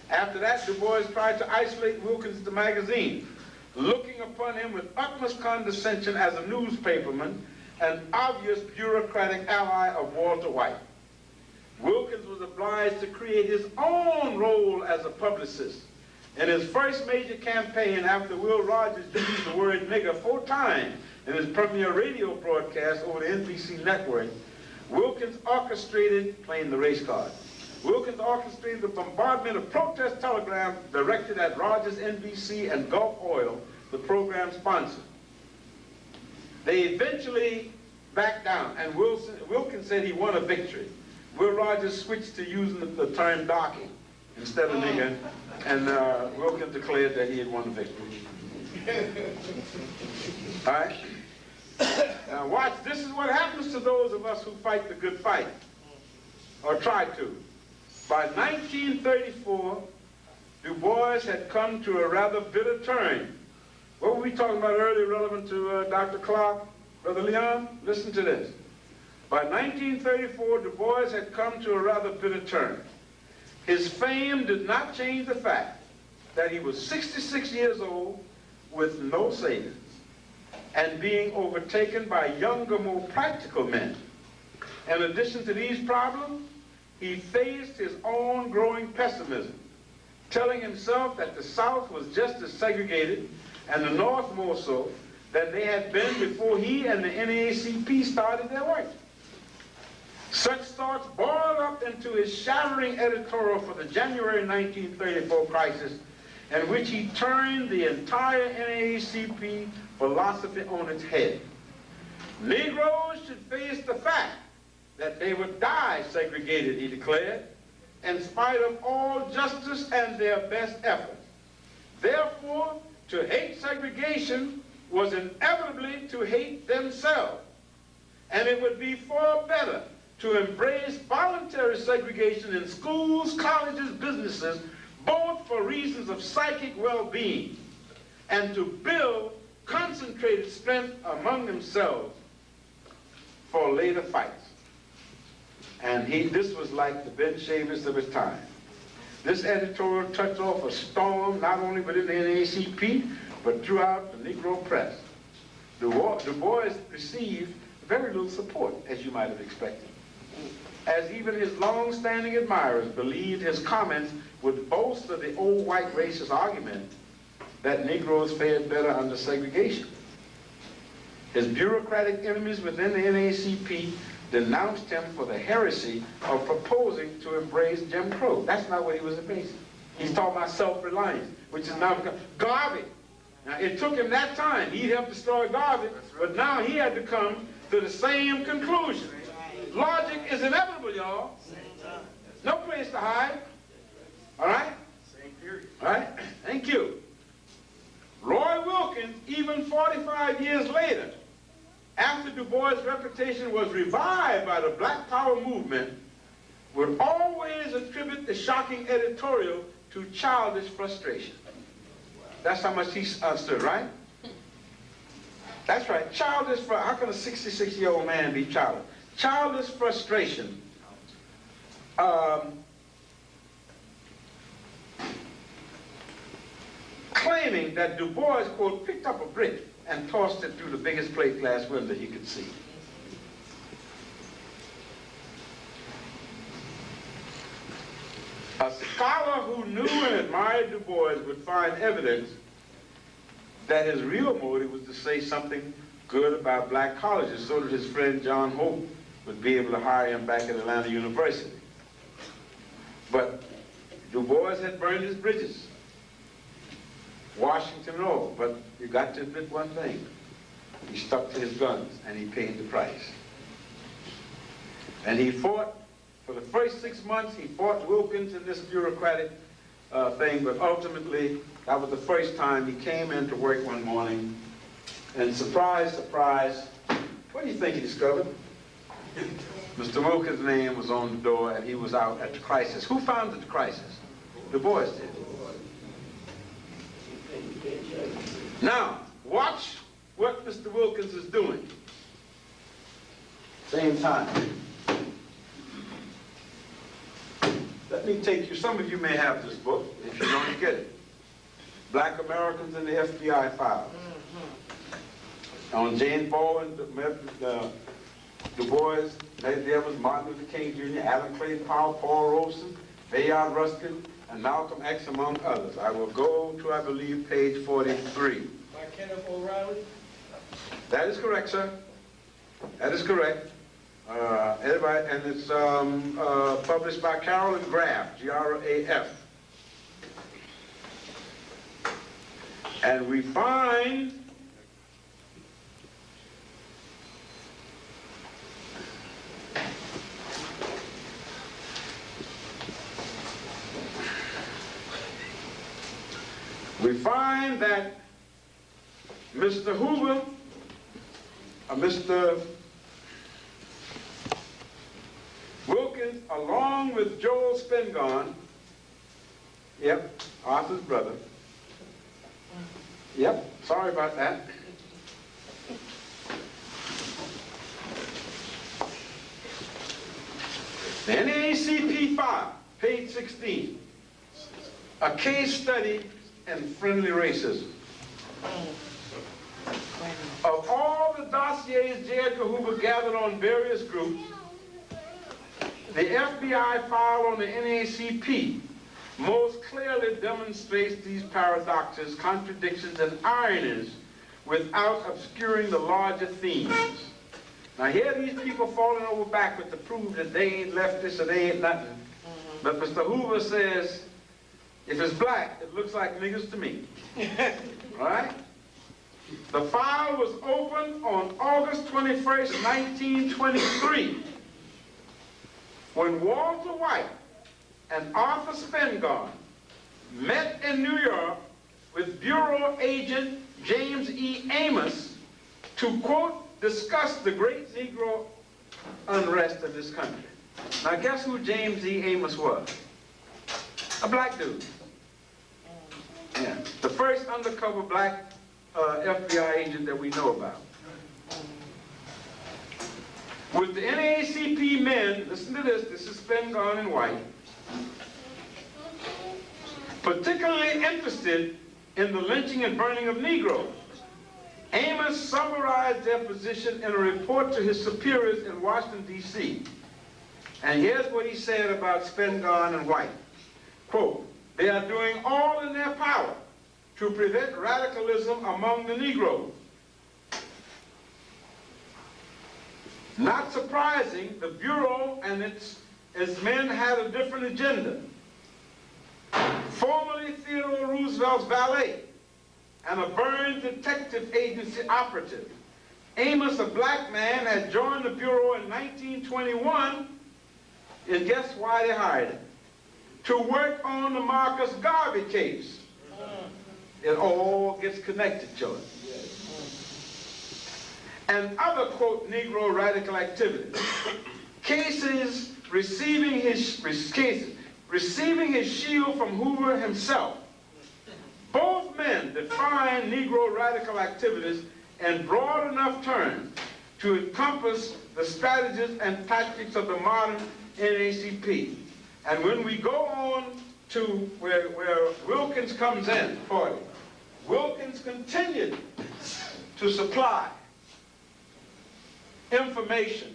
After that, Du Bois tried to isolate Wilkins the magazine, looking upon him with utmost condescension as a newspaperman, an obvious bureaucratic ally of Walter White. Wilkins was obliged to create his own role as a publicist. In his first major campaign after Will Rogers used the word nigger 4 times in his premier radio broadcast over the NBC network, Wilkins orchestrated, playing the race card, Wilkins orchestrated the bombardment of protest telegrams directed at Rogers, NBC, and Gulf Oil, the program sponsor. They eventually backed down, and Wilkins said he won a victory. Will Rogers switched to using the term darky instead of nigger, and Wilkins declared that he had won a victory. All right? Now watch, this is what happens to those of us who fight the good fight, or try to. By 1934, Du Bois had come to a rather bitter turn. What were we talking about earlier relevant to Dr. Clark? Brother Leon, listen to this. By 1934, Du Bois had come to a rather bitter turn. His fame did not change the fact that he was 66 years old with no savings and being overtaken by younger, more practical men. In addition to these problems, he faced his own growing pessimism, telling himself that the South was just as segregated, and the North more so, than they had been before he and the NAACP started their work. Such thoughts boiled up into his shattering editorial for the January 1934 crisis, in which he turned the entire NAACP philosophy on its head. Negroes should face the fact that they would die segregated, he declared, in spite of all justice and their best efforts. Therefore, to hate segregation was inevitably to hate themselves, and it would be far better to embrace voluntary segregation in schools, colleges, businesses, both for reasons of psychic well-being and to build concentrated strength among themselves for later fights. And this was like the Ben Chavis of his time. This editorial touched off a storm not only within the NAACP, but throughout the Negro press. Du Bois received very little support, as you might have expected, as even his long-standing admirers believed his comments would bolster the old white racist argument that Negroes fared better under segregation. His bureaucratic enemies within the NAACP denounced him for the heresy of proposing to embrace Jim Crow. That's not what he was embracing. He's talking about self-reliance, which is now Garvey. Now, it took him that time. He helped destroy Garvey, but now he had to come to the same conclusion. Logic is inevitable, y'all. No place to hide. All right? Same period. All right? Thank you. Roy Wilkins, even 45 years later, after Du Bois' reputation was revived by the Black Power movement, would always attribute the shocking editorial to childish frustration. That's how much he understood, right? That's right. Childish frustration. How can a 66-year-old man be childish? Childish frustration. Claiming that Du Bois, quote, picked up a brick and tossed it through the biggest plate glass window he could see. A scholar who knew and admired Du Bois would find evidence that his real motive was to say something good about black colleges so that his friend John Hope would be able to hire him back at Atlanta University. But Du Bois had burned his bridges, Washington and all, but you got to admit one thing. He stuck to his guns, and he paid the price. And he fought, for the first 6 months, he fought Wilkins in this bureaucratic thing, but ultimately, that was the first time he came into work one morning And surprise, surprise, what do you think he discovered? Mr. Wilkins' name was on the door, and he was out at the crisis. Who founded the crisis? Du Bois did. Now, watch what Mr. Wilkins is doing. Same time. Let me take you, some of you may have this book. If you don't, get it. Black Americans in the FBI Files. On James Baldwin, Du Bois, Medgar Evers, Martin Luther King Jr., Adam Clayton Powell, Paul Robeson, Bayard Ruskin, and Malcolm X, among others. I will go to, I believe, page 43. By Kenneth O'Reilly? That is correct, sir. That is correct. Everybody, and it's published by Carolyn Graff, Graf. And we find that Mr. Hoover, Mr. Wilkins, along with Joel Spingarn, yep, Arthur's brother, yep, sorry about that. The NAACP file, page 16, a case study in friendly racism. Of all the dossiers J. Edgar Hoover gathered on various groups, the FBI file on the NAACP most clearly demonstrates these paradoxes, contradictions, and ironies without obscuring the larger themes. Now here are these people falling over backwards to prove that they ain't leftists or they ain't nothing. But Mr. Hoover says, if it's black, it looks like niggas to me. All right? The file was opened on August 21st, 1923, when Walter White and Arthur Spingarn met in New York with Bureau agent James E. Amos to, quote, discuss the great Negro unrest in this country. Now guess who James E. Amos was? A black dude. Yeah, the first undercover black FBI agent that we know about. With the NAACP men, listen to this is Spingarn and White, particularly interested in the lynching and burning of Negroes, Amos summarized their position in a report to his superiors in Washington, D.C. And here's what he said about Spingarn and White. Quote, they are doing all in their power to prevent radicalism among the Negroes. Not surprising, the Bureau and its men had a different agenda. Formerly Theodore Roosevelt's valet and a Burns detective agency operative, Amos, a black man, had joined the Bureau in 1921, and guess why they hired him? To work on the Marcus Garvey case. It all gets connected to it. And other, quote, Negro radical activities. Cases receiving his shield from Hoover himself. Both men define Negro radical activities in broad enough terms to encompass the strategies and tactics of the modern NAACP. And when we go on to where Wilkins comes in, Wilkins continued to supply information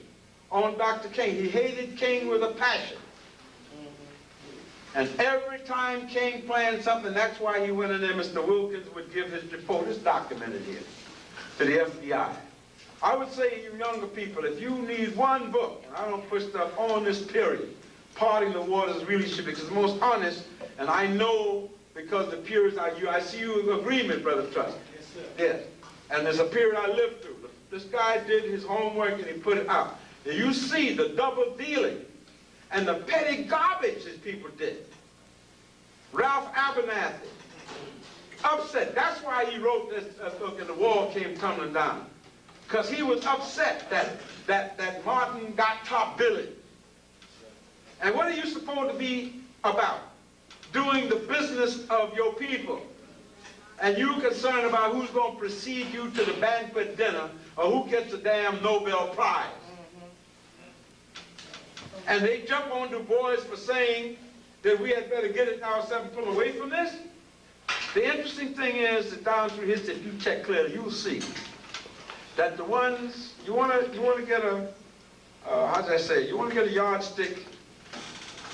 on Dr. King. He hated King with a passion. And every time King planned something, that's why he went in there, Mr. Wilkins would give his report, it's documented here, to the FBI. I would say, you younger people, if you need one book, and I don't push stuff on this period, Parting the Waters really should be, because it's the most honest, and I know because the periods I see you in agreement, Brother Trust. Yes, sir. Yes. And there's a period I lived through. This guy did his homework and he put it out. And you see the double dealing and the petty garbage that people did. Ralph Abernathy, Upset. That's why he wrote this book and the wall came tumbling down. Because he was upset that Martin got top billing. And what are you supposed to be about? Doing the business of your people. And you concerned about who's going to precede you to the banquet dinner or who gets the damn Nobel Prize. And they jump on Du Bois for saying that we had better get it ourselves and pull away from this. The interesting thing is that down through history, if you check clearly, you'll see that the ones, you want to get a, you want to get a yardstick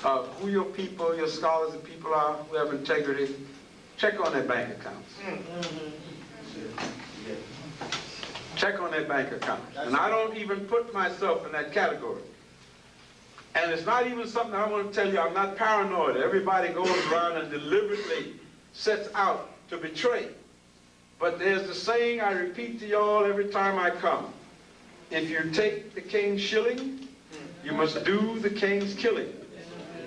of who your people, your scholars and people are, who have integrity, check on their bank accounts. Check on their bank accounts. And I don't even put myself in that category. And it's not even something I want to tell you, I'm not paranoid. Everybody goes around and deliberately sets out to betray. But there's the saying I repeat to y'all every time I come. If you take the king's shilling, you must do the king's killing.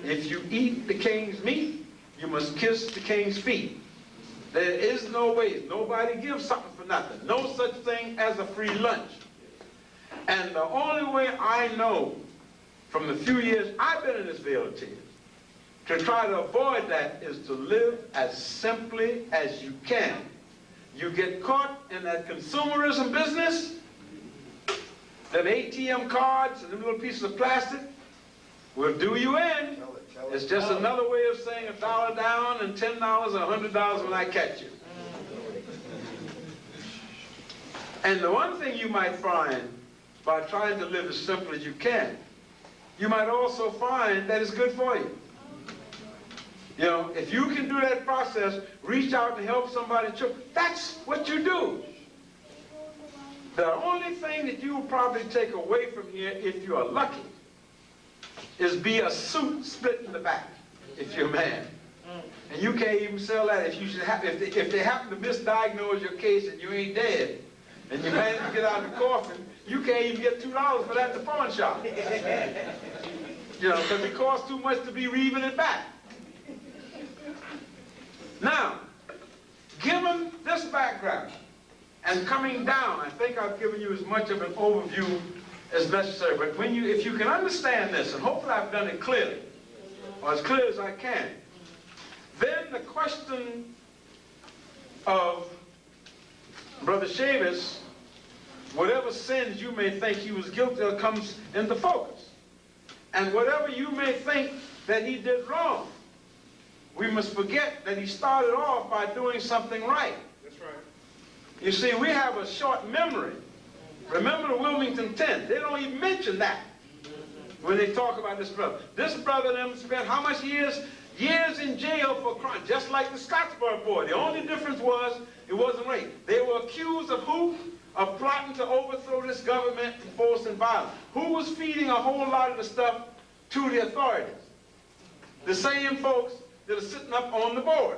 If you eat the king's meat, you must kiss the king's feet. There is no way. Nobody gives something for nothing. No such thing as a free lunch. And the only way I know from the few years I've been in this vale of tears to try to avoid that is to live as simply as you can. You get caught in that consumerism business, them ATM cards and them little pieces of plastic will do you in. It's just another way of saying $1 down and $10 or $100 when I catch you. And the one thing you might find by trying to live as simple as you can, you might also find that it's good for you. You know, if you can do that process, reach out and help somebody, that's what you do. The only thing that you will probably take away from here, if you are lucky, is be a suit split in the back, if you're a man. And you can't even sell that. If they happen to misdiagnose your case and you ain't dead, and you manage to get out of the coffin, you can't even get $2 for that in the pawn shop. You know, because it costs too much to be reeving it back. Now, given this background, and coming down, I think I've given you as much of an overview as necessary. But if you can understand this, and hopefully I've done it clearly, or as clear as I can, then the question of Brother Chavis, whatever sins you may think he was guilty of, comes into focus. And whatever you may think that he did wrong, we must forget that he started off by doing something right. That's right. You see, we have a short memory. Remember the Wilmington 10. They don't even mention that when they talk about this brother. This brother them spent how much years? Years in jail for crime, just like the Scottsboro boy. The only difference was it wasn't rape. They were accused of who? Of plotting to overthrow this government and force and violence. Who was feeding a whole lot of the stuff to the authorities? The same folks that are sitting up on the board.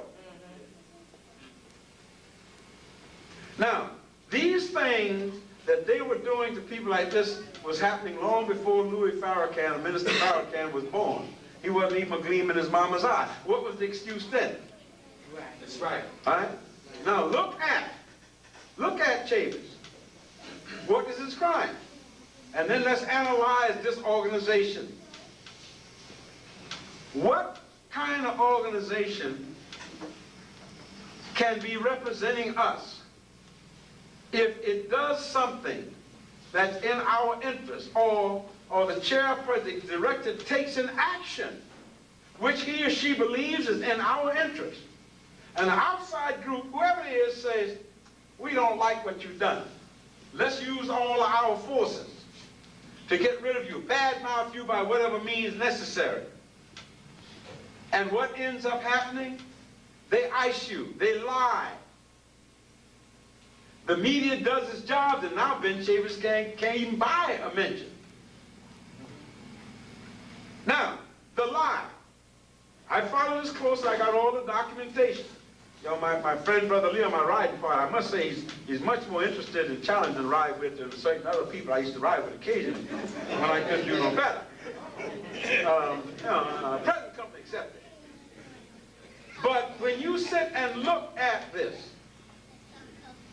Now, these things that they were doing to people like this was happening long before Louis Farrakhan, Minister Farrakhan, was born. He wasn't even a gleam in his mama's eye. What was the excuse then? That's right. All right? Now look at Chavis. What is his crime? And then let's analyze this organization. What kind of organization can be representing us if it does something that's in our interest, or the chairperson, the director takes an action which he or she believes is in our interest, and the outside group, whoever it is, says, we don't like what you've done. Let's use all of our forces to get rid of you, badmouth you by whatever means necessary. And what ends up happening? They ice you, they lie. The media does its job, and now Ben Chavis can't even buy a mention. Now, the lie. I follow this closely. I got all the documentation. You know, my friend, Brother Lee, on my riding part, I must say he's much more interested in challenging to ride with than certain other people I used to ride with occasionally when I couldn't do no better. Present company accepted. But when you sit and look at this,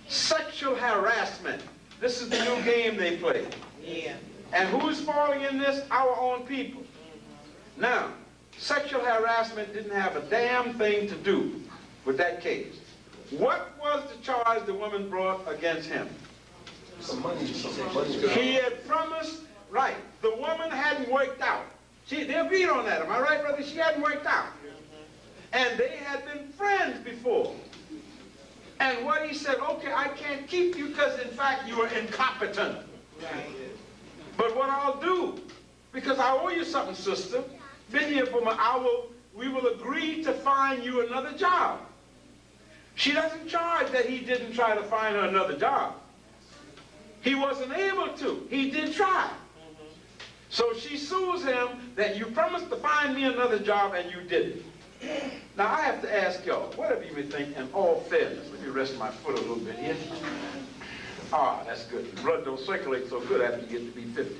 sexual harassment, this is the new game they play. Yeah. And who's falling in this? Our own people. Now, sexual harassment didn't have a damn thing to do with that case. What was the charge the woman brought against him? Some money. He had promised, right, the woman hadn't worked out. They agreed on that, am I right, brother? She hadn't worked out. And they had been friends before. And what he said, okay, I can't keep you because in fact you are incompetent. Right. But what I'll do, because I owe you something, sister, been here for we will agree to find you another job. She doesn't charge that he didn't try to find her another job. He wasn't able to. He did try. So she sues him that you promised to find me another job and you didn't. Now I have to ask y'all, whatever you may think, in all fairness, let me rest my foot a little bit here. Ah, that's good. The blood don't circulate so good after you get to be 50.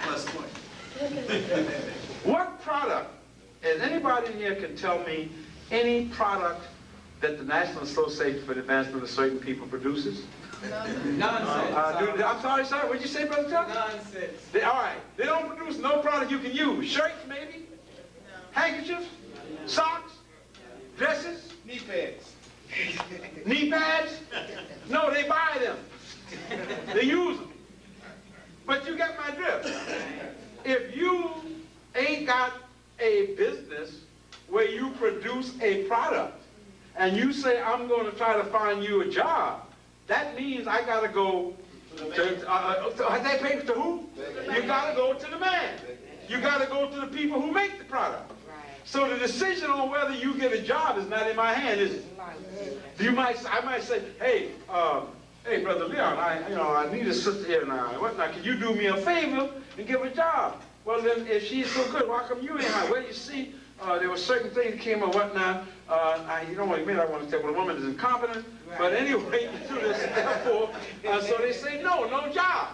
Plus point. What product, and anybody in here can tell me any product that the National Association for the Advancement of Certain People produces? Nonsense. I'm sorry, sir, what'd you say, Brother Chuck? Nonsense. All right, they don't produce no product you can use. Shirts, maybe? Handkerchiefs? Socks? Dresses? Knee pads. Knee pads? No, they buy them. They use them. But you get my drift. If you ain't got a business where you produce a product and you say, I'm going to try to find you a job, that means I got to go to they pay to who? You got to go to the man. You got to go to the people who make the product. So the decision on whether you get a job is not in my hand, is it? I might say, hey, hey, Brother Leon, I need a sister here now. What now? Can you do me a favor and give a job? Well, then, if she's so good, why come you ain't hired? Well, you see, there were certain things that came up. What now? You don't want to admit, I want to tell, well, the woman is incompetent. Right. But anyway, you do this, therefore, so they say, no job.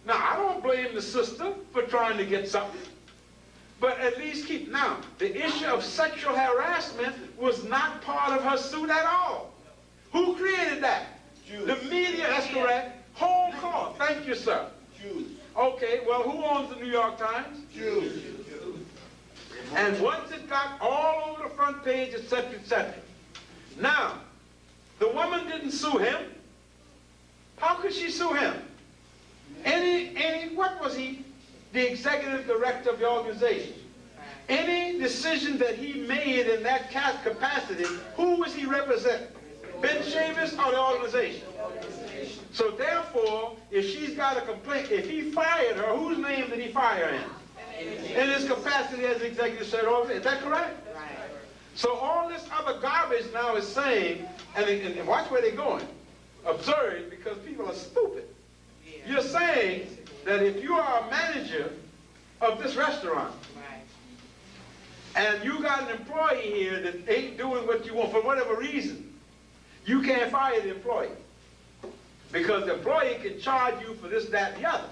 Now, I don't blame the sister for trying to get something. But at least keep, now, the issue of sexual harassment was not part of her suit at all. Who created that? Jews. The media, that's correct. Whole cloth, thank you, sir. Jews. Okay, well, who owns the New York Times? Jews. And once it got all over the front page, etc., etc. Now, the woman didn't sue him. How could she sue him? What was he? The executive director of the organization. Any decision that he made in that capacity, who was he representing? Ben Chavis or the organization? So therefore, if she's got a complaint, if he fired her, whose name did he fire in? In his capacity as executive secretary. Is that correct? So all this other garbage now is saying, and watch where they're going. Observe, because people are stupid. You're saying that if you are a manager of this restaurant, and you got an employee here that ain't doing what you want for whatever reason, you can't fire the employee. Because the employee can charge you for this, that, and the other.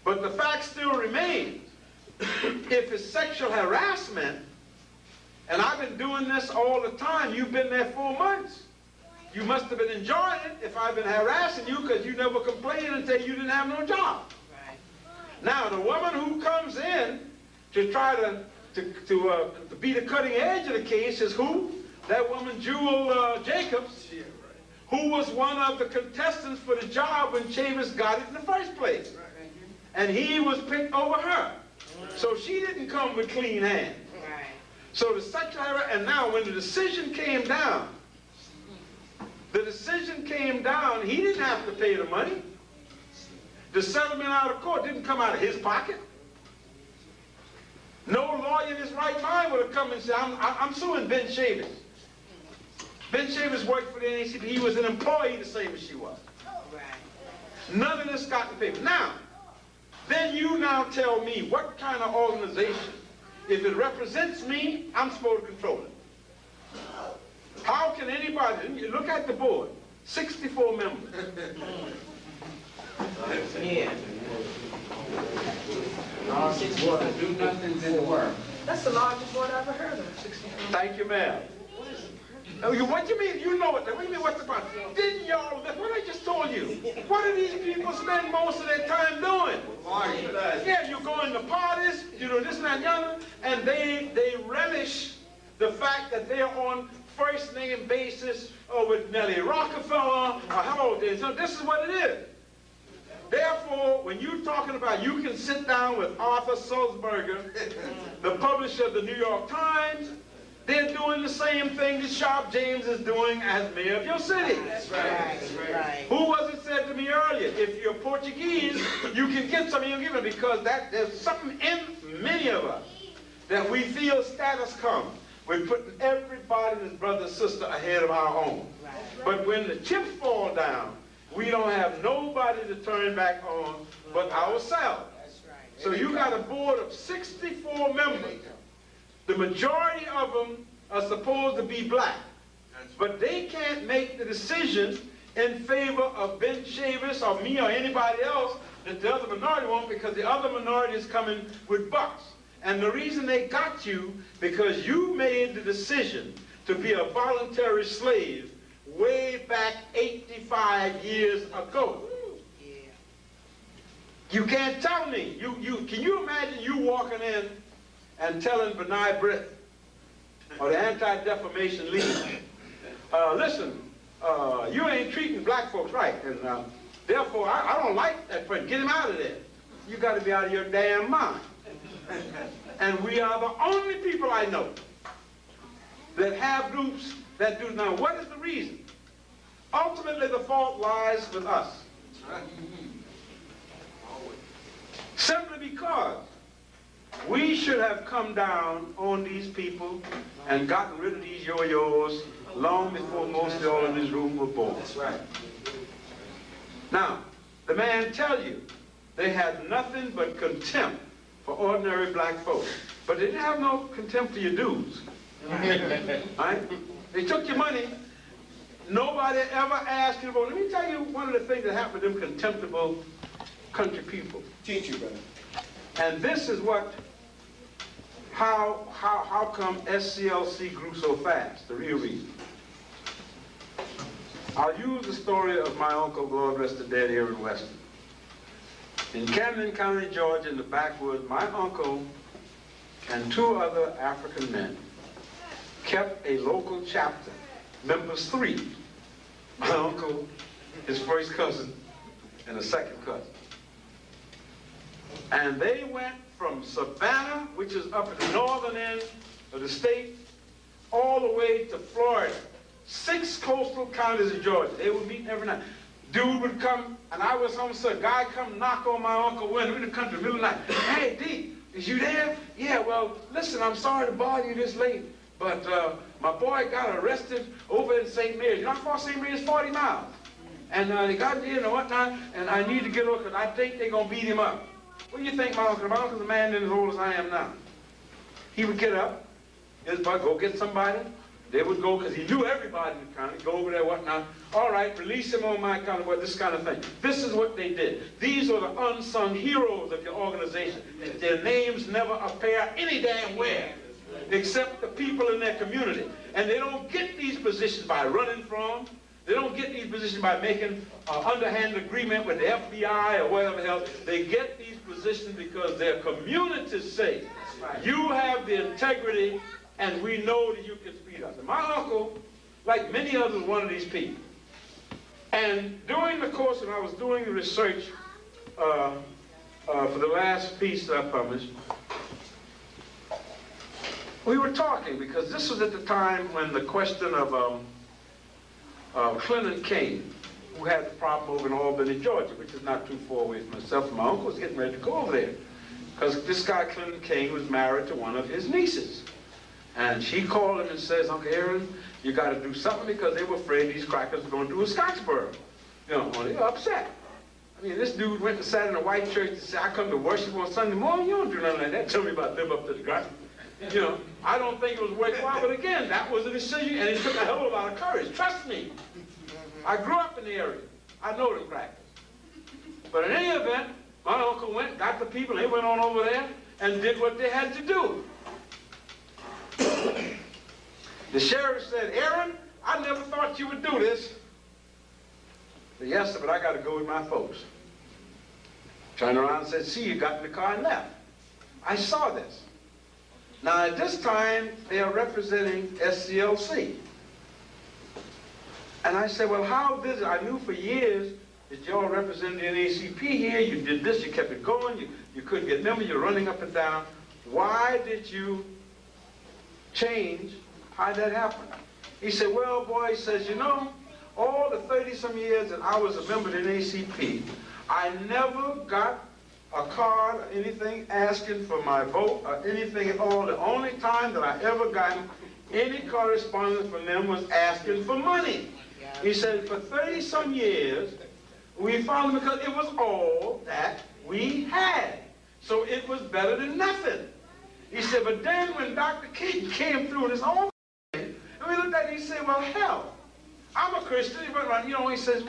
But the fact still remains, if it's sexual harassment, and I've been doing this all the time, you've been there 4 months. You must have been enjoying it if I've been harassing you, because you never complained until you didn't have no job. Now, the woman who comes in to try to be the cutting edge of the case is who? That woman, Jewel Jacobs, who was one of the contestants for the job when Chavis got it in the first place. And he was picked over her. So she didn't come with clean hands. So the sexual harassment, and now when the decision came down, he didn't have to pay the money. The settlement out of court didn't come out of his pocket. No lawyer in his right mind would have come and said, I'm suing Ben Chavis. Ben Chavis worked for the NACP. He was an employee the same as she was. None of this got the paper. Now, then you now tell me what kind of organization, if it represents me, I'm supposed to control it. How can anybody, look at the board, 64 members. Yeah. All 6 want to do nothing's in the world. That's the largest one I've ever heard of, 64. Thank you, ma'am. Oh, what do you mean? You know it. What do you mean, what's the problem? Didn't y'all, what I just told you? What do these people spend most of their time doing? Yeah, you go into parties, you know, this and that and the other, and they relish the fact that they're on first name basis with Nellie Rockefeller, or hello, so this is what it is. Therefore, when you're talking about you can sit down with Arthur Sulzberger, the publisher of the New York Times, they're doing the same thing that Sharp James is doing as mayor of your city. That's right. Right. Who was it said to me earlier? If you're Portuguese, you can get something you give it because there's something in many of us that we feel status comes. We're putting everybody and his brother and sister ahead of our own. Right. But when the chips fall down, we don't have nobody to turn back on but ourselves. That's right. So you got a board of 64 members. The majority of them are supposed to be black. But they can't make the decision in favor of Ben Chavis or me or anybody else that the other minority won't, because the other minority is coming with bucks. And the reason they got you, because you made the decision to be a voluntary slave way back 85 years ago. Yeah. You can't tell me. Can you imagine you walking in and telling B'nai B'rith or the Anti-Defamation League, listen, you ain't treating black folks right, and therefore I don't like that person. Get him out of there. You got to be out of your damn mind. And we are the only people I know that have groups that do. Now, what is the reason? Ultimately, the fault lies with us. Simply because we should have come down on these people and gotten rid of these yo-yos long before most of y'all in this room were born. That's right. Now, the man tell you they had nothing but contempt for ordinary black folks. But they didn't have no contempt for your dudes. Right? They took your money. Nobody ever asked you about. Let me tell you one of the things that happened to them contemptible country people. Teach you, brother. And this is what, how come SCLC grew so fast, the real reason. I'll use the story of my uncle, God rest the dead, here in Weston. In Camden County, Georgia, in the backwoods, my uncle and two other African men kept a local chapter, members 3. My uncle, his first cousin, and a second cousin. And they went from Savannah, which is up at the northern end of the state, all the way to Florida. 6 coastal counties of Georgia. They would meet every night. Dude would come, and I was home, so a guy come knock on my uncle window in the country, middle of the night. Hey, D, is you there? Yeah, well, listen, I'm sorry to bother you this late, but my boy got arrested over in St. Mary's. You know how far St. Mary's is? 40 miles. And they got in and whatnot, and I need to get over because I think they're going to beat him up. What do you think, my uncle? My uncle's a man as old as I am now. He would get up, his butt, go get somebody. They would go, because he knew everybody in the county, go over there, whatnot. All right, release him on my account, this kind of thing. This is what they did. These are the unsung heroes of your organization. Their names never appear any damn where, except the people in their community. And they don't get these positions by running from. They don't get these positions by making an underhand agreement with the FBI or whatever else. They get these positions because their communities say, you have the integrity and we know that you can speed us. And my uncle, like many others, was one of these people. And during the course when I was doing the research for the last piece that I published, we were talking, because this was at the time when the question of Clinton King, who had the problem over in Albany, Georgia, which is not too far away from myself. My uncle was getting ready to go over there, because this guy, Clinton King, was married to one of his nieces. And she called him and says, Uncle Aaron, you got to do something, because they were afraid these crackers were going to do a Scottsboro. You know, they were upset. I mean, this dude went and sat in a white church and said, I come to worship on Sunday morning. You don't do nothing like that. Tell me about them up to the ground. You know, I don't think it was worthwhile, but again, that was a decision, and it took a hell of a lot of courage. Trust me. I grew up in the area. I know them crackers. But in any event, my uncle went, got the people, they went on over there and did what they had to do. The sheriff said, Aaron, I never thought you would do this. I said, yes, sir, but I got to go with my folks. Turned around and said, see, you got in the car and left. I saw this. Now, at this time, they are representing SCLC. And I said, well, how is it? I knew for years that y'all represented the NAACP here. You did this, you kept it going. You couldn't get members, you're running up and down. Why did you change? How did that happen? He said, well, boy, he says, you know, all the 30-some years that I was a member of the NAACP, I never got a card or anything asking for my vote or anything at all. The only time that I ever got any correspondence from them was asking for money. He said, for 30-some years, we found them because it was all that we had. So it was better than nothing. He said, but then when Dr. King came through in his own thing, and we looked at it, he said, well, hell, I'm a Christian. You know, he said,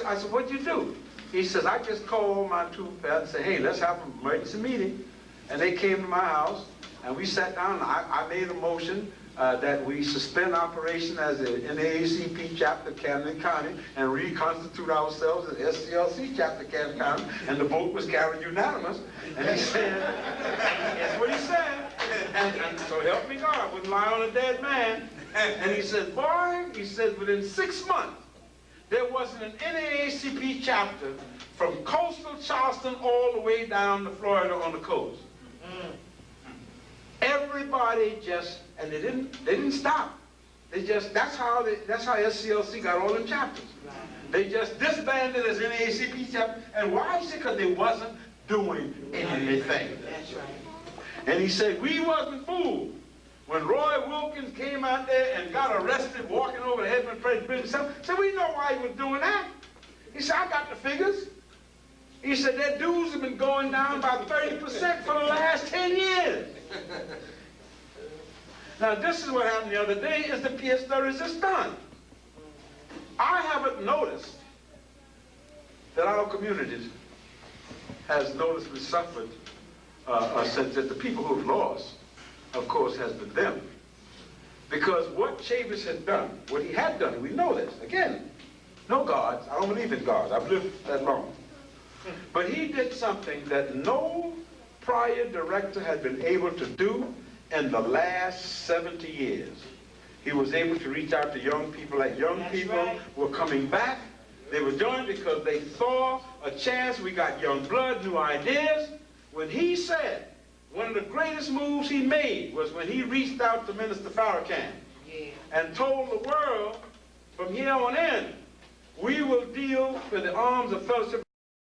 I said, what'd you do? He says, I just called my two pals and said, hey, let's have an emergency meeting. And they came to my house, and we sat down, and I made a motion that we suspend operation as the NAACP chapter of Camden County and reconstitute ourselves as SCLC chapter of Camden County, and the vote was carried unanimous. And he said, that's what he said. And so help me God, I wouldn't lie on a dead man. And he said, boy, he said, within 6 months, there wasn't an NAACP chapter from coastal Charleston all the way down to Florida on the coast. Everybody just, and they didn't stop. That's how SCLC got all them chapters. They just disbanded as NAACP chapter. And why? He said, because they wasn't doing anything. That's right. And he said, we wasn't fooled. When Roy Wilkins came out there and got arrested walking over the Headman Praise Bridge, said, we know why he was doing that. He said, I got the figures. He said, their dues have been going down by 30% for the last 10 years. Now, this is what happened the other day, is the pièce de résistance. I haven't noticed that our communities has noticeably suffered since that the people who've lost, of course, has been them. Because what Chavis had done, what he had done, we know this. Again, no gods. I don't believe in gods. I've lived that long. But he did something that no prior director had been able to do in the last 70 years. He was able to reach out to young people. Like young people were coming back. They were doing it because they saw a chance. We got young blood, new ideas. When he said, one of the greatest moves he made was when he reached out to Minister Farrakhan and told the world, from here on in, we will deal with the arms of fellowship.